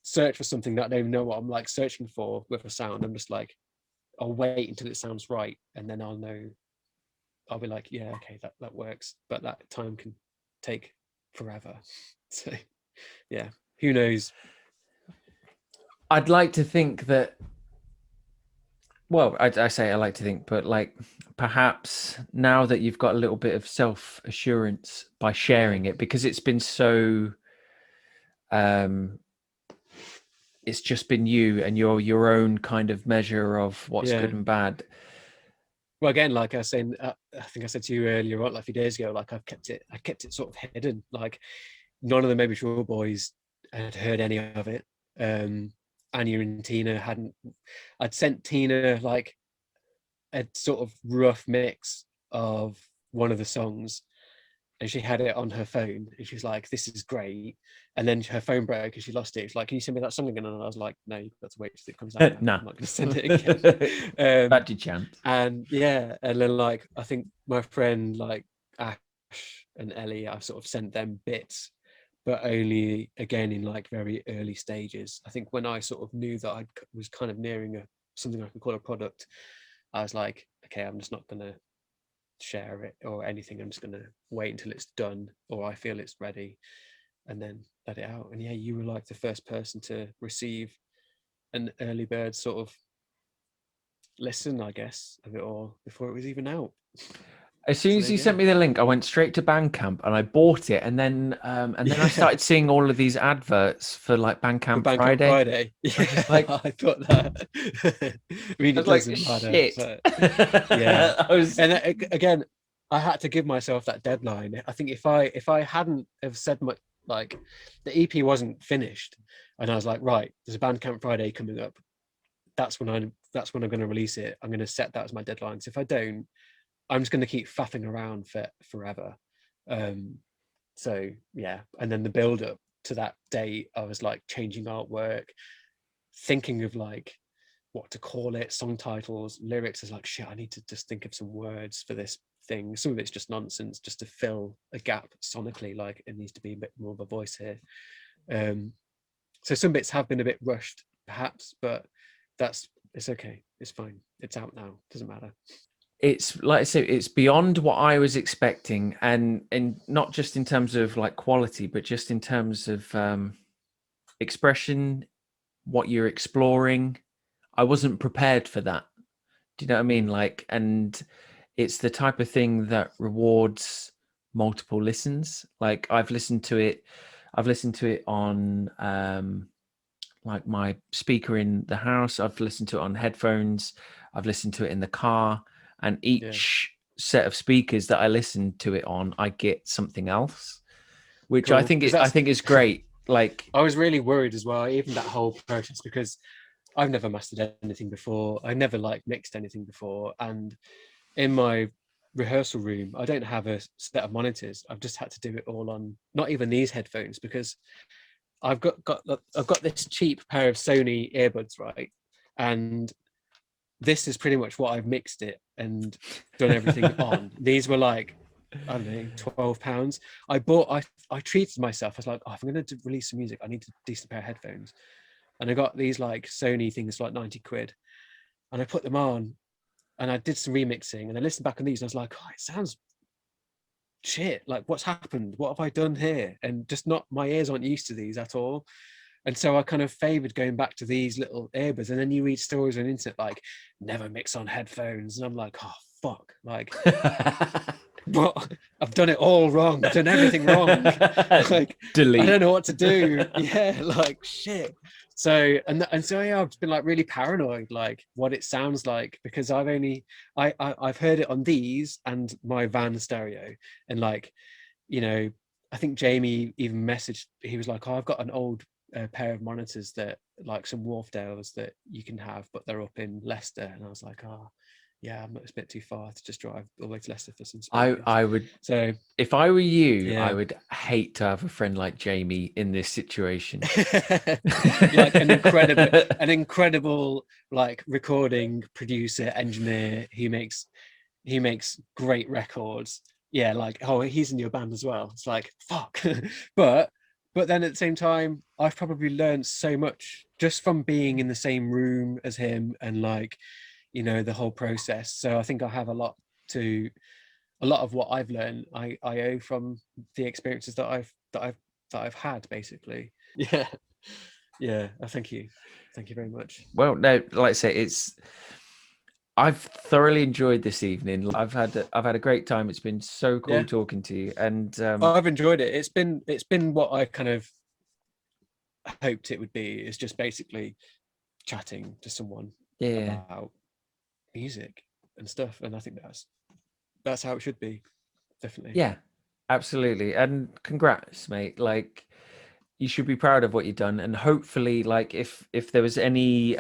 search for something that I don't even know what I'm like searching for with a sound. I'm just like, I'll wait until it sounds right, and then I'll know. I'll be like, yeah, okay, that works. But that time can take forever. So yeah, who knows? I'd like to think that, well, I say I like to think, but like perhaps now that you've got a little bit of self-assurance by sharing it, because it's been so, it's just been you and your own kind of measure of what's good and bad. Well, again, like I was saying, I think I said to you earlier, like a few days ago, like I kept it sort of hidden. Like none of the Maybeshewill boys had heard any of it. Anya and Tina hadn't. I'd sent Tina like a sort of rough mix of one of the songs, and she had it on her phone, and she was like, "This is great." And then her phone broke and she lost it. She's like, "Can you send me that song again?" And I was like, "No, you've got to wait till it comes out. No. I'm not going to send it again." Bad chance. And yeah, and then like I think my friend like Ash and Ellie, I've sort of sent them bits, but only again in like very early stages. I think when I sort of knew that I was kind of nearing something I can call a product, I was like, okay, I'm just not going to share it or anything. I'm just going to wait until it's done or I feel it's ready, and then let it out. And yeah, you were like the first person to receive an early bird sort of listen, I guess, of it all before it was even out. As soon as you sent me the link, I went straight to Bandcamp and I bought it, and then I started seeing all of these adverts for like Bandcamp Friday. Yeah, like I thought that. I mean, it doesn't matter. Shit. But, yeah, and again, I had to give myself that deadline. I think if I hadn't have said much, like the EP wasn't finished, and I was like, right, there's a Bandcamp Friday coming up. That's when I'm going to release it. I'm going to set that as my deadline. So if I don't, I'm just going to keep faffing around for forever. So yeah, and then the build up to that date, I was like changing artwork, thinking of like what to call it, song titles, lyrics. Is like, shit, I need to just think of some words for this thing. Some of it's just nonsense, just to fill a gap sonically. Like it needs to be a bit more of a voice here. So some bits have been a bit rushed, perhaps, but it's okay. It's fine. It's out now. Doesn't matter. It's like I say, it's beyond what I was expecting, and not just in terms of like quality, but just in terms of expression, what you're exploring. I wasn't prepared for that. Do you know what I mean? Like, and it's the type of thing that rewards multiple listens. Like I've listened to it on like my speaker in the house. I've listened to it on headphones. I've listened to it in the car. And each set of speakers that I listen to it on, I get something else, which cool. I think is great. Like I was really worried as well, even that whole process, because I've never mastered anything before. I never like mixed anything before, and in my rehearsal room, I don't have a set of monitors. I've just had to do it all on not even these headphones, because I've got this cheap pair of Sony earbuds, right, and this is pretty much what I've mixed it and done everything on. These were like I don't know, £12. I treated myself. I was like, oh, if I'm going to release some music, I need a decent pair of headphones. And I got these like Sony things for like 90 quid. And I put them on and I did some remixing and I listened back on these and I was like, oh, it sounds shit. Like, what's happened? What have I done here? And just not, my ears aren't used to these at all. And so I kind of favored going back to these little earbuds. And then you read stories on the internet like, never mix on headphones. And I'm like, oh, fuck. Like, but I've done it all wrong. I've done everything wrong. Like, delete. I don't know what to do. Yeah, like shit. So so yeah, I've been like really paranoid, like what it sounds like, because I've heard it on these and my van stereo, and like, you know, I think Jamie even messaged. He was like, "Oh, I've got an old pair of monitors that like some Wharfdales that you can have, but they're up in Leicester," and I was like, "Oh, yeah, it's a bit too far to just drive all the way to Leicester for some speakers." I would, so if I were you, yeah. I would hate to have a friend like Jamie in this situation. Like an incredible like recording producer, engineer. He makes great records. Yeah, like, oh, he's in your band as well. It's like, fuck. but then at the same time, I've probably learned so much just from being in the same room as him, and like, you know, the whole process. So I think I have a lot of what I've learned I owe from the experiences that I've had, basically. Yeah. Thank you very much. Well, no, like I say, I've thoroughly enjoyed this evening. I've had a great time. It's been so cool talking to you, and I've enjoyed it. It's been what I kind of hoped it would be. It's just basically chatting to someone about music and stuff, and I think that's how it should be. Definitely. Yeah, absolutely. And congrats, mate. Like, you should be proud of what you've done, and hopefully, like, if there was any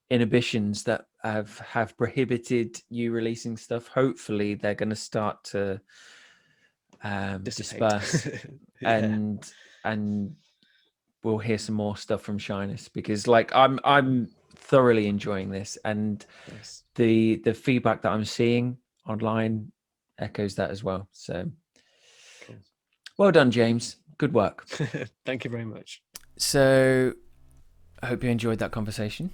inhibitions that have prohibited you releasing stuff, hopefully they're going to start to disperse. and we'll hear some more stuff from Shyness, because like I'm thoroughly enjoying this, and nice. the feedback that I'm seeing online echoes that as well. So cool. Well done, James. Good work. Thank you very much. So I hope you enjoyed that conversation.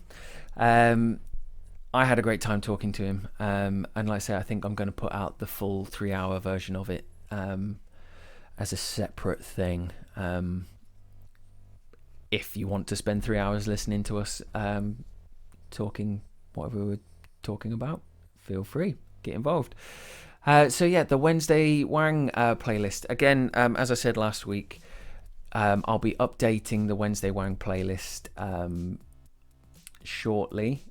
I had a great time talking to him, and like I say, I think I'm going to put out the full 3-hour version of it as a separate thing. If you want to spend 3 hours listening to us talking whatever we were talking about, feel free, get involved. So yeah, the Wednesday Wang playlist. Again, as I said last week, I'll be updating the Wednesday Wang playlist shortly.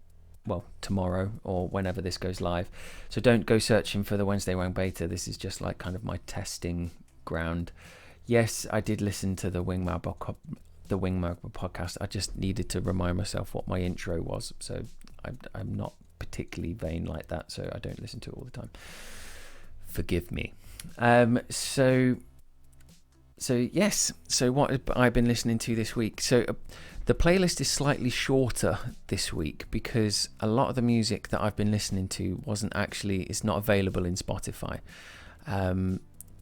Well, tomorrow or whenever this goes live. So don't go searching for the Wednesday Wang beta. This is just like kind of my testing ground. Yes, I did listen to the Magma podcast. I just needed to remind myself what my intro was. So I'm not particularly vain like that, so I don't listen to it all the time. Forgive me. So yes. So what have I been listening to this week? So the playlist is slightly shorter this week because a lot of the music that I've been listening to it's not available in Spotify.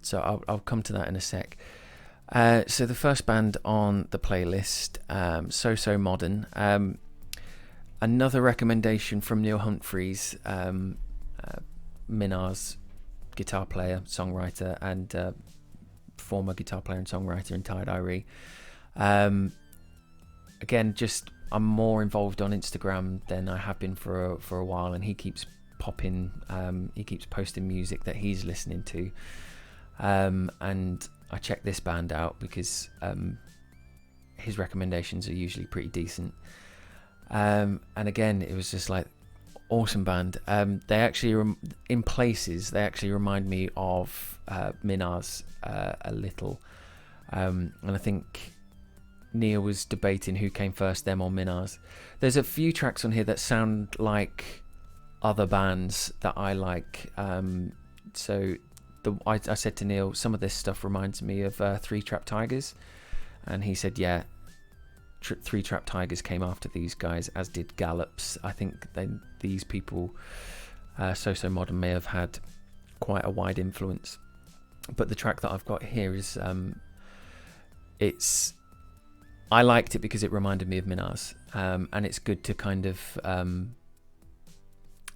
So I'll come to that in a sec. So the first band on the playlist, So Modern. Another recommendation from Neil Humphreys, Minar's guitar player, songwriter, and former guitar player and songwriter in Tie Diary. Again, just I'm more involved on Instagram than I have been for a while, and he keeps posting music that he's listening to, and I checked this band out because his recommendations are usually pretty decent, and again, it was just like awesome band. They actually in places they actually remind me of Minar's a little, and I think Neil was debating who came first, them or Minar's. There's a few tracks on here that sound like other bands that I like. So I said to Neil, some of this stuff reminds me of Three Trapped Tigers, and he said, yeah, Three Trapped Tigers came after these guys, as did Gallops. I think these people, So Modern, may have had quite a wide influence. But the track that I've got here is I liked it because it reminded me of Minaz, and it's good to kind of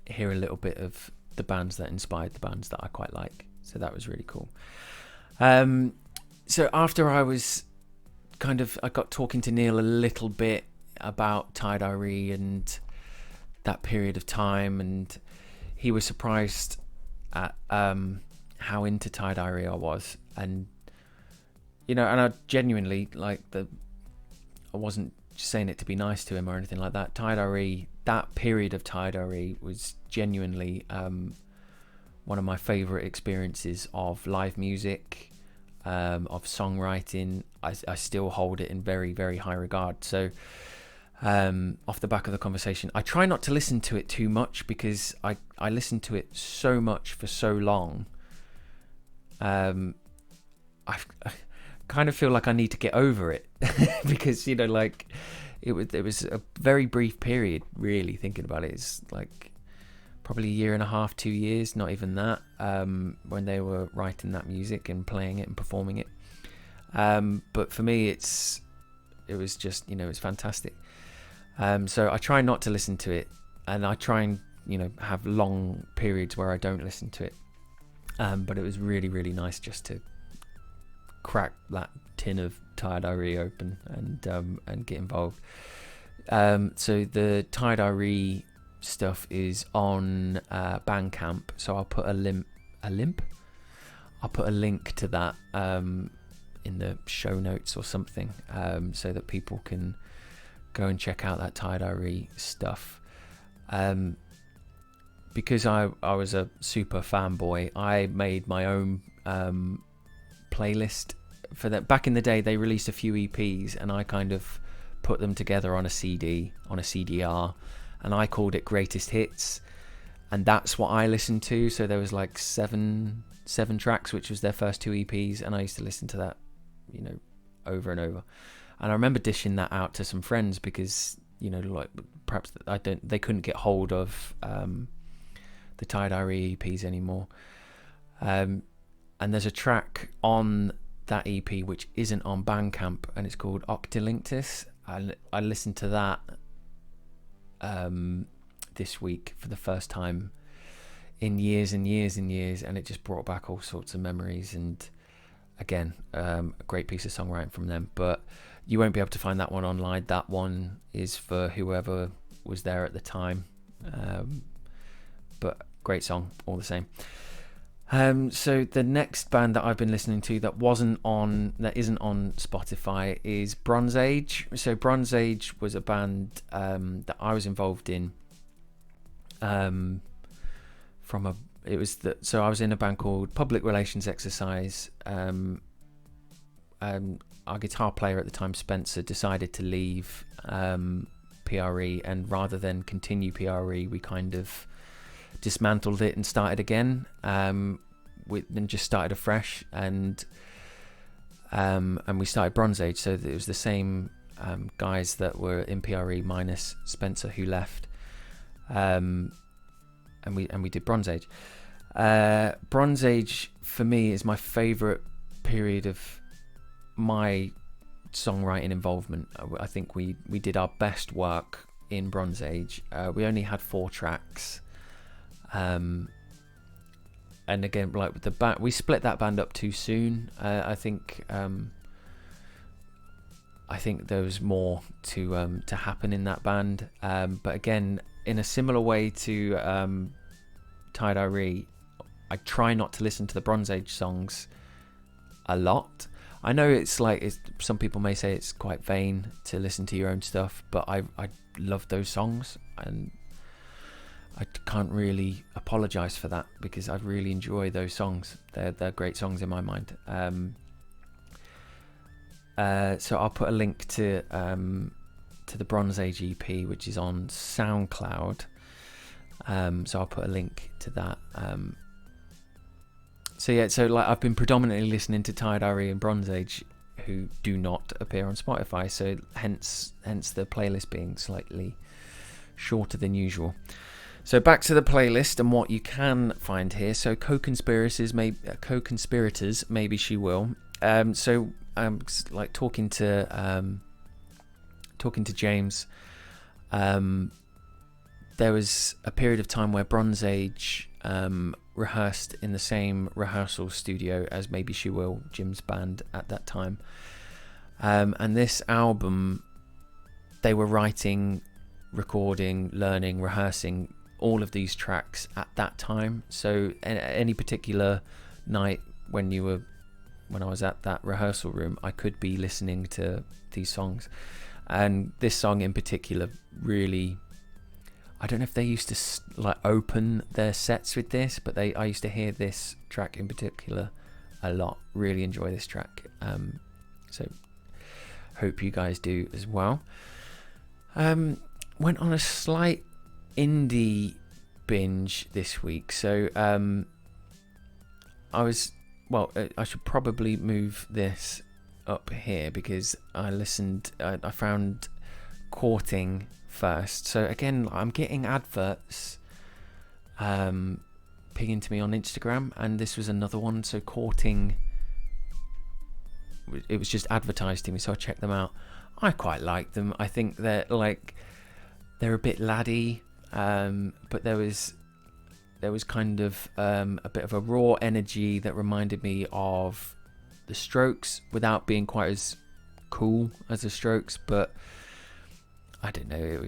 hear a little bit of the bands that inspired the bands that I quite like. So that was really cool. So after I got talking to Neil a little bit about Tie-Dye and that period of time, and he was surprised at how into Tie-Dye I was, and and I genuinely I wasn't just saying it to be nice to him or anything like that. Tie-Dye, that period of Tie-Dye was genuinely one of my favourite experiences of live music, of songwriting. I still hold it in very, very high regard. So off the back of the conversation, I try not to listen to it too much because I listened to it so much for so long. I kind of feel like I need to get over it because it was a very brief period, really, thinking about it. It's like probably 1.5 years, 2 years, not even that, when they were writing that music and playing it and performing it. But for me, it was just, it's fantastic. So I try not to listen to it, and I try and, have long periods where I don't listen to it. But it was really, really nice just to crack that tin of Tie-Dye open and get involved. So the Tie-Dye stuff is on Bandcamp, so I'll put I'll put a link to that in the show notes or something, so that people can go and check out that Tie-Dye stuff. Because I was a super fanboy, I made my own playlist for that. Back in the day, they released a few EPs, and I kind of put them together on a CD, on a CDR, and I called it Greatest Hits, and that's what I listened to. So there was like seven tracks, which was their first 2 EPs, and I used to listen to that, over and over. And I remember dishing that out to some friends because, perhaps they couldn't get hold of the Tie-Dye EPs anymore. And there's a track on that EP which isn't on Bandcamp, and it's called Octalinktus. I listened to that this week for the first time in years and years and years, and it just brought back all sorts of memories. And again, a great piece of songwriting from them. But you won't be able to find that one online. That one is for whoever was there at the time. But great song all the same. So the next band that I've been listening to that isn't on Spotify is Bronzeage. So Bronzeage was a band that I was involved in. So I was in a band called Public Relations Exercise. Our guitar player at the time, Spencer, decided to leave PRE, and rather than continue PRE, we kind of dismantled it and started again, and just started afresh, and we started Bronzeage. So it was the same guys that were in PRE minus Spencer, who left, and we did Bronzeage. Bronzeage for me is my favourite period of my songwriting involvement. I think we did our best work in Bronzeage. We only had 4 tracks. And again, like with the band, we split that band up too soon. I think there was more to happen in that band. But again, in a similar way to Tie-Dye, I try not to listen to the Bronzeage songs a lot. I know some people may say it's quite vain to listen to your own stuff, but I love those songs, and I can't really apologise for that because I really enjoy those songs. They're great songs in my mind. So I'll put a link to the Bronzeage EP, which is on SoundCloud. So I'll put a link to that. So I've been predominantly listening to Tie-Dye and Bronzeage, who do not appear on Spotify. So hence the playlist being slightly shorter than usual. So back to the playlist and what you can find here. So co-conspirators, Maybeshewill. So like talking to James. There was a period of time where Bronzeage rehearsed in the same rehearsal studio as Maybeshewill, Jim's band at that time. And this album, they were writing, recording, learning, rehearsing all of these tracks at that time. So any particular night when I was at that rehearsal room, I could be listening to these songs. And this song in particular really, I don't know if they used to like open their sets with this, but I used to hear this track in particular a lot. Really enjoy this track. So hope you guys do as well. Went on a slight indie binge this week. So I should probably move this up here because I found Courting first. So again, I'm getting adverts pinging to me on Instagram, and this was another one. So Courting, it was just advertised to me, so I checked them out. I quite like them. I think they're a bit laddie, but there was kind of a bit of a raw energy that reminded me of the Strokes without being quite as cool as the Strokes. But I don't know,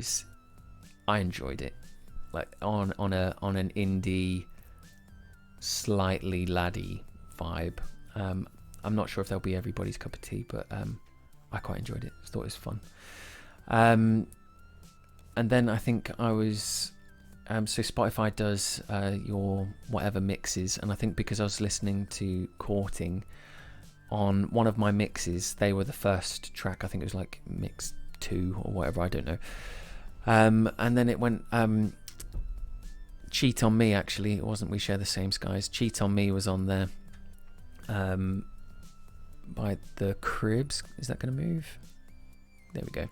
I enjoyed it, like on an indie, slightly laddie vibe. I'm not sure if they'll be everybody's cup of tea, but I quite enjoyed it. I thought it was fun. And then I think I was so Spotify does your whatever mixes, and I think because I was listening to Courting on one of my mixes, they were the first track. I think it was like mix 2 or whatever, I don't know. And then it went Cheat on Me, actually. It wasn't We Share the Same Skies. Cheat on Me was on there by the Cribs. Is that going to move? There we go.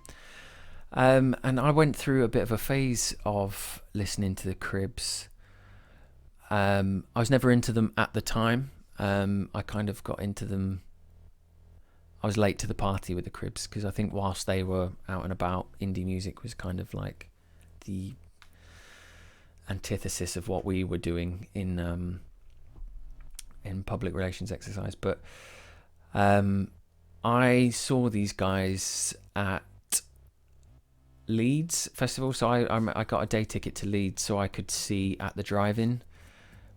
And I went through a bit of a phase of listening to the Cribs. I was never into them at the time. I kind of got into them. I was late to the party with the Cribs because I think whilst they were out and about, indie music was kind of like the antithesis of what we were doing in public relations exercise. But I saw these guys at Leeds Festival, so I got a day ticket to Leeds so I could see At the Drive-In,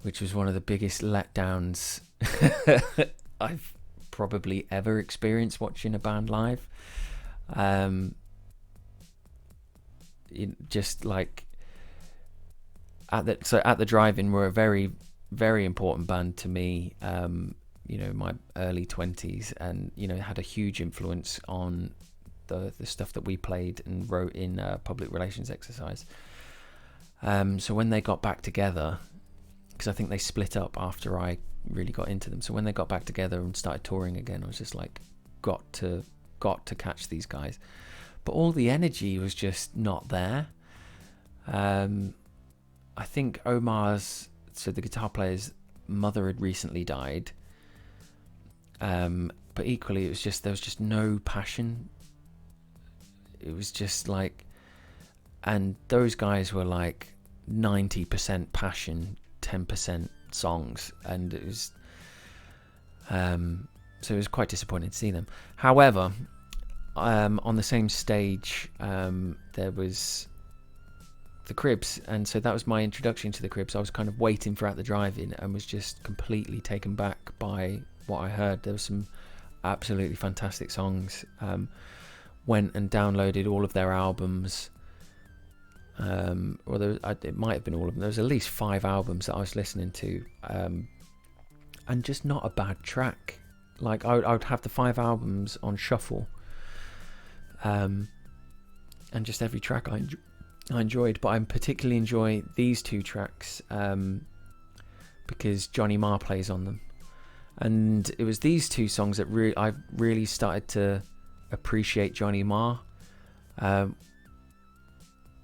which was one of the biggest letdowns I've probably ever experienced watching a band live. Just like At the Drive-In were a very, very important band to me. My early 20s, and had a huge influence on the stuff that we played and wrote in public relations exercise. So when they got back together, because I think they split up after I really got into them, so when they got back together and started touring again, I was just like, got to catch these guys. But all the energy was just not there. I think Omar's, so the guitar player's mother had recently died, but equally there was just no passion. It was just like, and those guys were like 90% passion, 10% songs, and it was so it was quite disappointing to see them. However, on the same stage there was the Cribs, and so that was my introduction to the Cribs. I was kind of waiting for At the Drive-In and was just completely taken back by what I heard. There were some absolutely fantastic songs. Went and downloaded all of their albums, it might have been all of them. There was at least 5 albums that I was listening to, and just not a bad track. Like I would have the 5 albums on shuffle, and just every track I enjoyed. But I particularly enjoy these 2 tracks because Johnny Marr plays on them, and it was these 2 songs that I really started to appreciate Johnny Marr.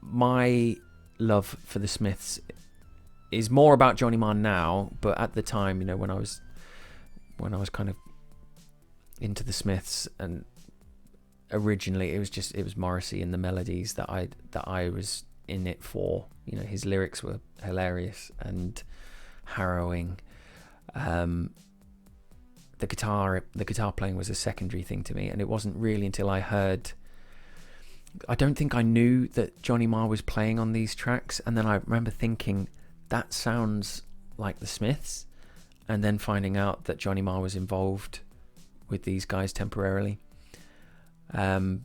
My love for the Smiths is more about Johnny Marr now, but at the time, you know, when I was kind of into the Smiths, and originally it was Morrissey and the melodies that I was in it for. You know, his lyrics were hilarious and harrowing. The guitar playing was a secondary thing to me, and it wasn't really until I don't think I knew that Johnny Marr was playing on these tracks, and then I remember thinking, that sounds like the Smiths, and then finding out that Johnny Marr was involved with these guys temporarily. So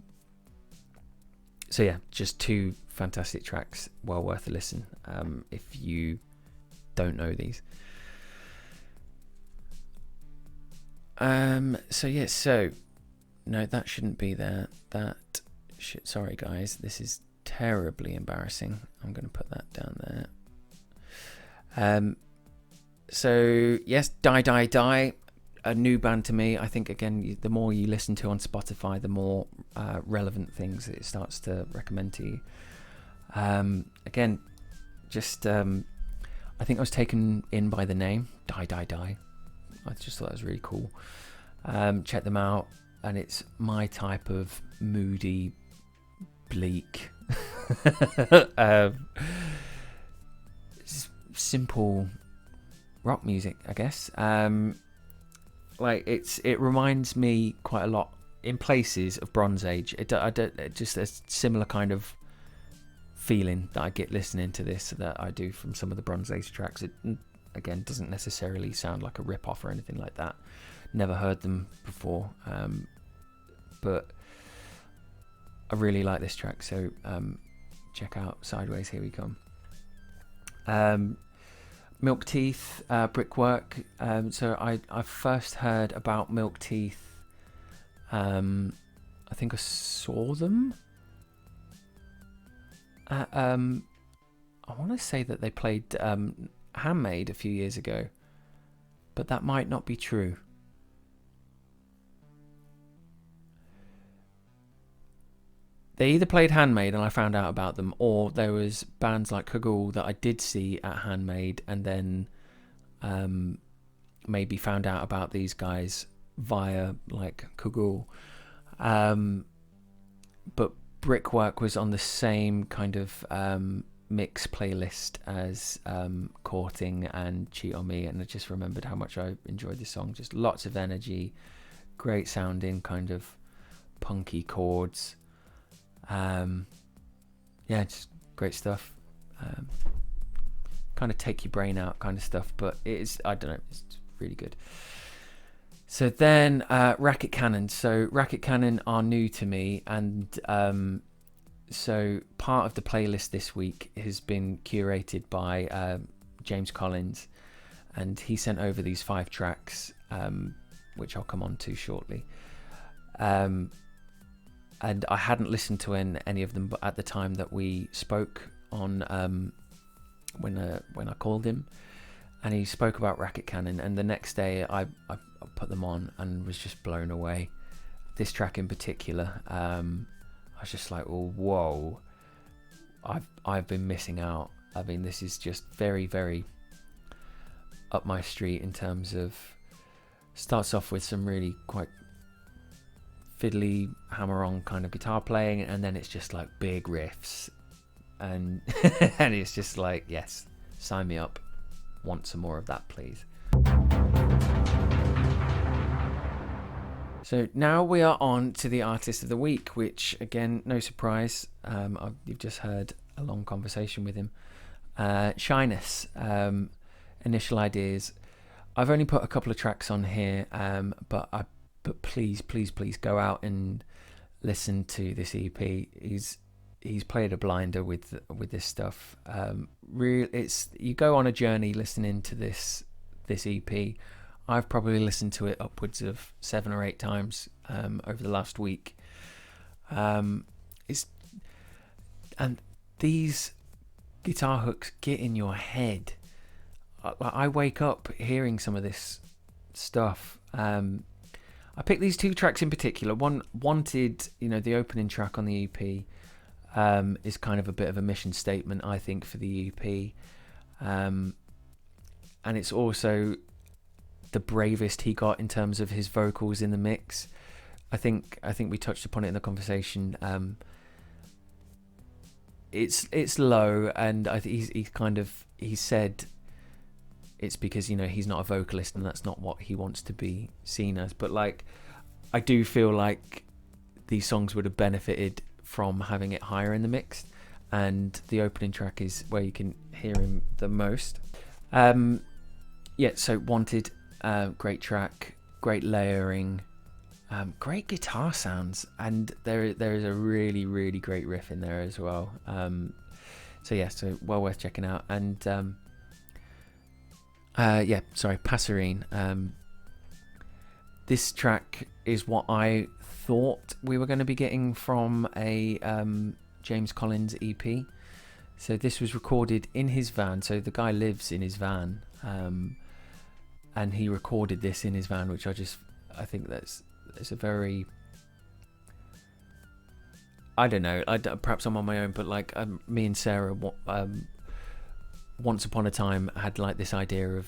yeah, just two fantastic tracks, well worth a listen if you don't know these. So no, that shouldn't be there. Sorry guys, this is terribly embarrassing. I'm going to put that down there. So yes, Die, a new band to me. I think, again, the more you listen to on Spotify, the more relevant things it starts to recommend to you. Again, just I think I was taken in by the name Die. I just thought that was really cool. Check them out, and it's my type of moody, bleak, simple rock music, I guess. It reminds me quite a lot in places of Bronzeage. Just a similar kind of feeling that I get listening to this that I do from some of the Bronzeage tracks. It, again, doesn't necessarily sound like a rip-off or anything like that. Never heard them before, but I really like this track, so check out Sideways, Here We Come. Milk Teeth, Brickwork. So I first heard about Milk Teeth, I think I saw them at, I want to say that they played Handmade a few years ago, but that might not be true. They either played Handmade and I found out about them, or there was bands like Kugel that I did see at Handmade and then maybe found out about these guys via like Kugel. But Brickwork was on the same kind of mix playlist as Courting and Cheat on Me, and I just remembered how much I enjoyed this song. Just lots of energy, great sounding, kind of punky chords. Yeah, just great stuff. Kind of take your brain out kind of stuff, but it is, I don't know, it's really good. So then Racket Cannon. So Racket Cannon are new to me, and so part of the playlist this week has been curated by James Collins, and he sent over these 5 tracks, which I'll come on to shortly. And I hadn't listened to any of them, but at the time that we spoke on when I called him, and he spoke about Racket Cannon, and the next day I put them on and was just blown away. This track in particular, I was just like, oh, whoa, I've been missing out. I mean, this is just very, very up my street in terms of, starts off with some really quite fiddly hammer-on kind of guitar playing, and then it's just like big riffs, and and it's just like, yes, sign me up, want some more of that, please. So now we are on to the artist of the week, which, again, no surprise, you've just heard a long conversation with him. Shyness, Initial Ideas. I've only put a couple of tracks on here, but please go out and listen to this EP. He's played a blinder with this stuff. You go on a journey listening to this EP. I've probably listened to it upwards of 7 or 8 times over the last week. And these guitar hooks get in your head. I wake up hearing some of this stuff. I picked these 2 tracks in particular. One, Wanted, the opening track on the EP. is kind of a bit of a mission statement, I think, for the EP. And it's also the bravest he got in terms of his vocals in the mix. I think we touched upon it in the conversation. It's low, and I think he said it's because, you know, he's not a vocalist and that's not what he wants to be seen as. But like, I do feel like these songs would have benefited from having it higher in the mix, and the opening track is where you can hear him the most. So Wanted, great track, great layering, great guitar sounds, and there is a really, really great riff in there as well. So well worth checking out. And Passerine. This track is what I thought we were going to be getting from a James Collins EP. So this was recorded in his van. So the guy lives in his van, and he recorded this in his van, which I think it's a very, I don't know, perhaps I'm on my own, but like me and Sarah once upon a time had like this idea of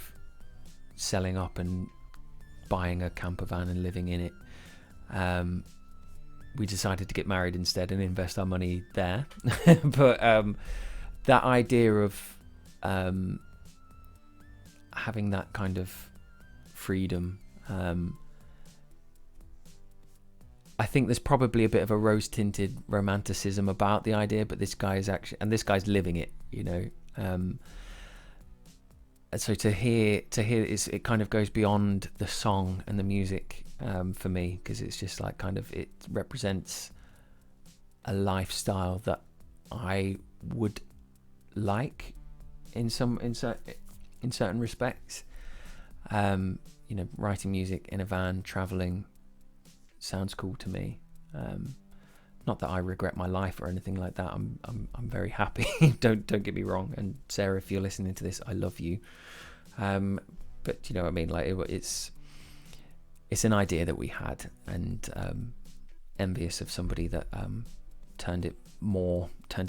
selling up and buying a camper van and living in it. We decided to get married instead and invest our money there. But that idea of having that kind of freedom, I think there's probably a bit of a rose-tinted romanticism about the idea, but this guy's living it, you know. So to hear it kind of goes beyond the song and the music for me, because it's just like kind of, it represents a lifestyle that I would like in certain respects. You know, writing music in a van, traveling, sounds cool to me. Not that I regret my life or anything like that. I'm very happy. Don't get me wrong. And Sarah, if you're listening to this, I love you. But you know what I mean. Like it's an idea that we had, and envious of somebody that turned it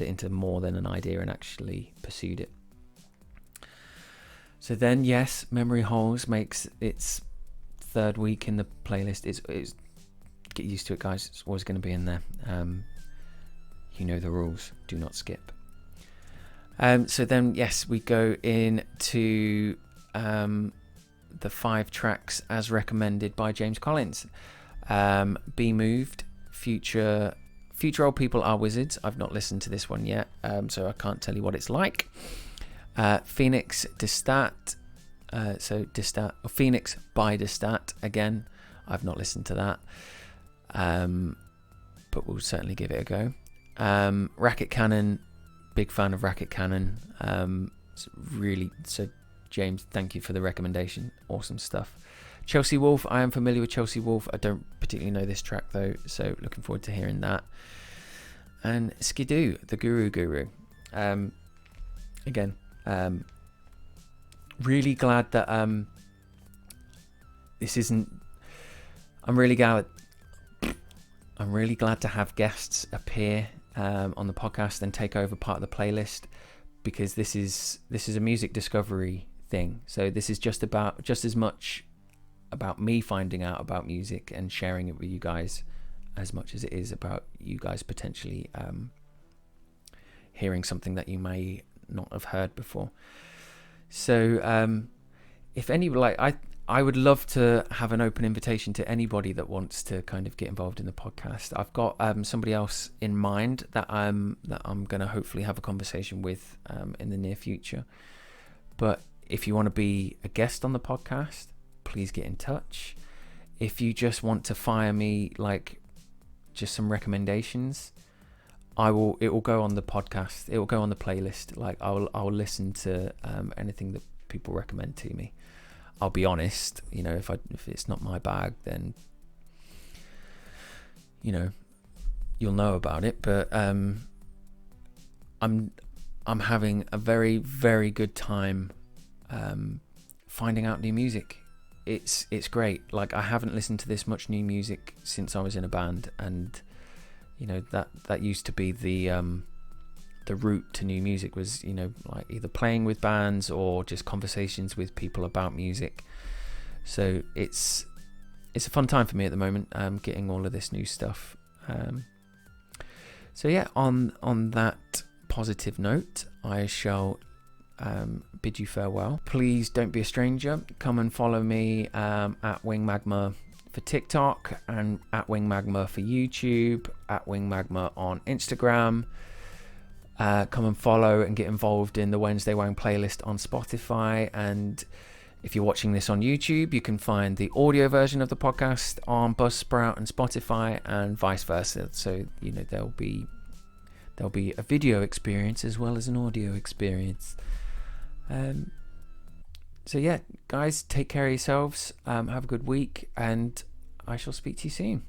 into more than an idea and actually pursued it. So then, yes, Memory Holes makes its third week in the playlist. It's get used to it, guys. It's always going to be in there. You know the rules. Do not skip. So then, yes, we go into the 5 tracks as recommended by James Collins. Be Moved, Future Old People Are Wizards. I've not listened to this one yet, so I can't tell you what it's like. Phoenix Destat. So Destat, or Phoenix by Destat again. I've not listened to that. But we'll certainly give it a go. Racket Cannon, big fan of Racket Cannon. So James, thank you for the recommendation. Awesome stuff. Chelsea Wolf, I am familiar with Chelsea Wolf. I don't particularly know this track though, so looking forward to hearing that. And Skidoo, the Guru. Again, really glad that this isn't. I'm really glad to have guests appear on the podcast and take over part of the playlist, because this is a music discovery thing. So this is just as much about me finding out about music and sharing it with you guys as much as it is about you guys potentially hearing something that you may not have heard before. So if any, like, I would love to have an open invitation to anybody that wants to kind of get involved in the podcast. I've got somebody else in mind that I'm going to hopefully have a conversation with in the near future. But if you want to be a guest on the podcast, please get in touch. If you just want to fire me like just some recommendations, it will go on the podcast. It will go on the playlist. Like I'll listen to anything that people recommend to me. I'll be honest, you know, if it's not my bag, then, you know, you'll know about it. But I'm having a very, very good time finding out new music. It's great. Like, I haven't listened to this much new music since I was in a band, and you know, that used to be the route to new music, was, you know, like either playing with bands or just conversations with people about music. So it's a fun time for me at the moment, getting all of this new stuff. So yeah, on that positive note, I shall bid you farewell. Please don't be a stranger. Come and follow me at Wing Magma for TikTok, and at Wing Magma for YouTube, at Wing Magma on Instagram. Come and follow and get involved in the Wednesday Wang playlist on Spotify. And if you're watching this on YouTube, you can find the audio version of the podcast on Buzzsprout and Spotify, and vice versa. So, you know, there'll be a video experience as well as an audio experience. So yeah, guys, take care of yourselves. Have a good week, and I shall speak to you soon.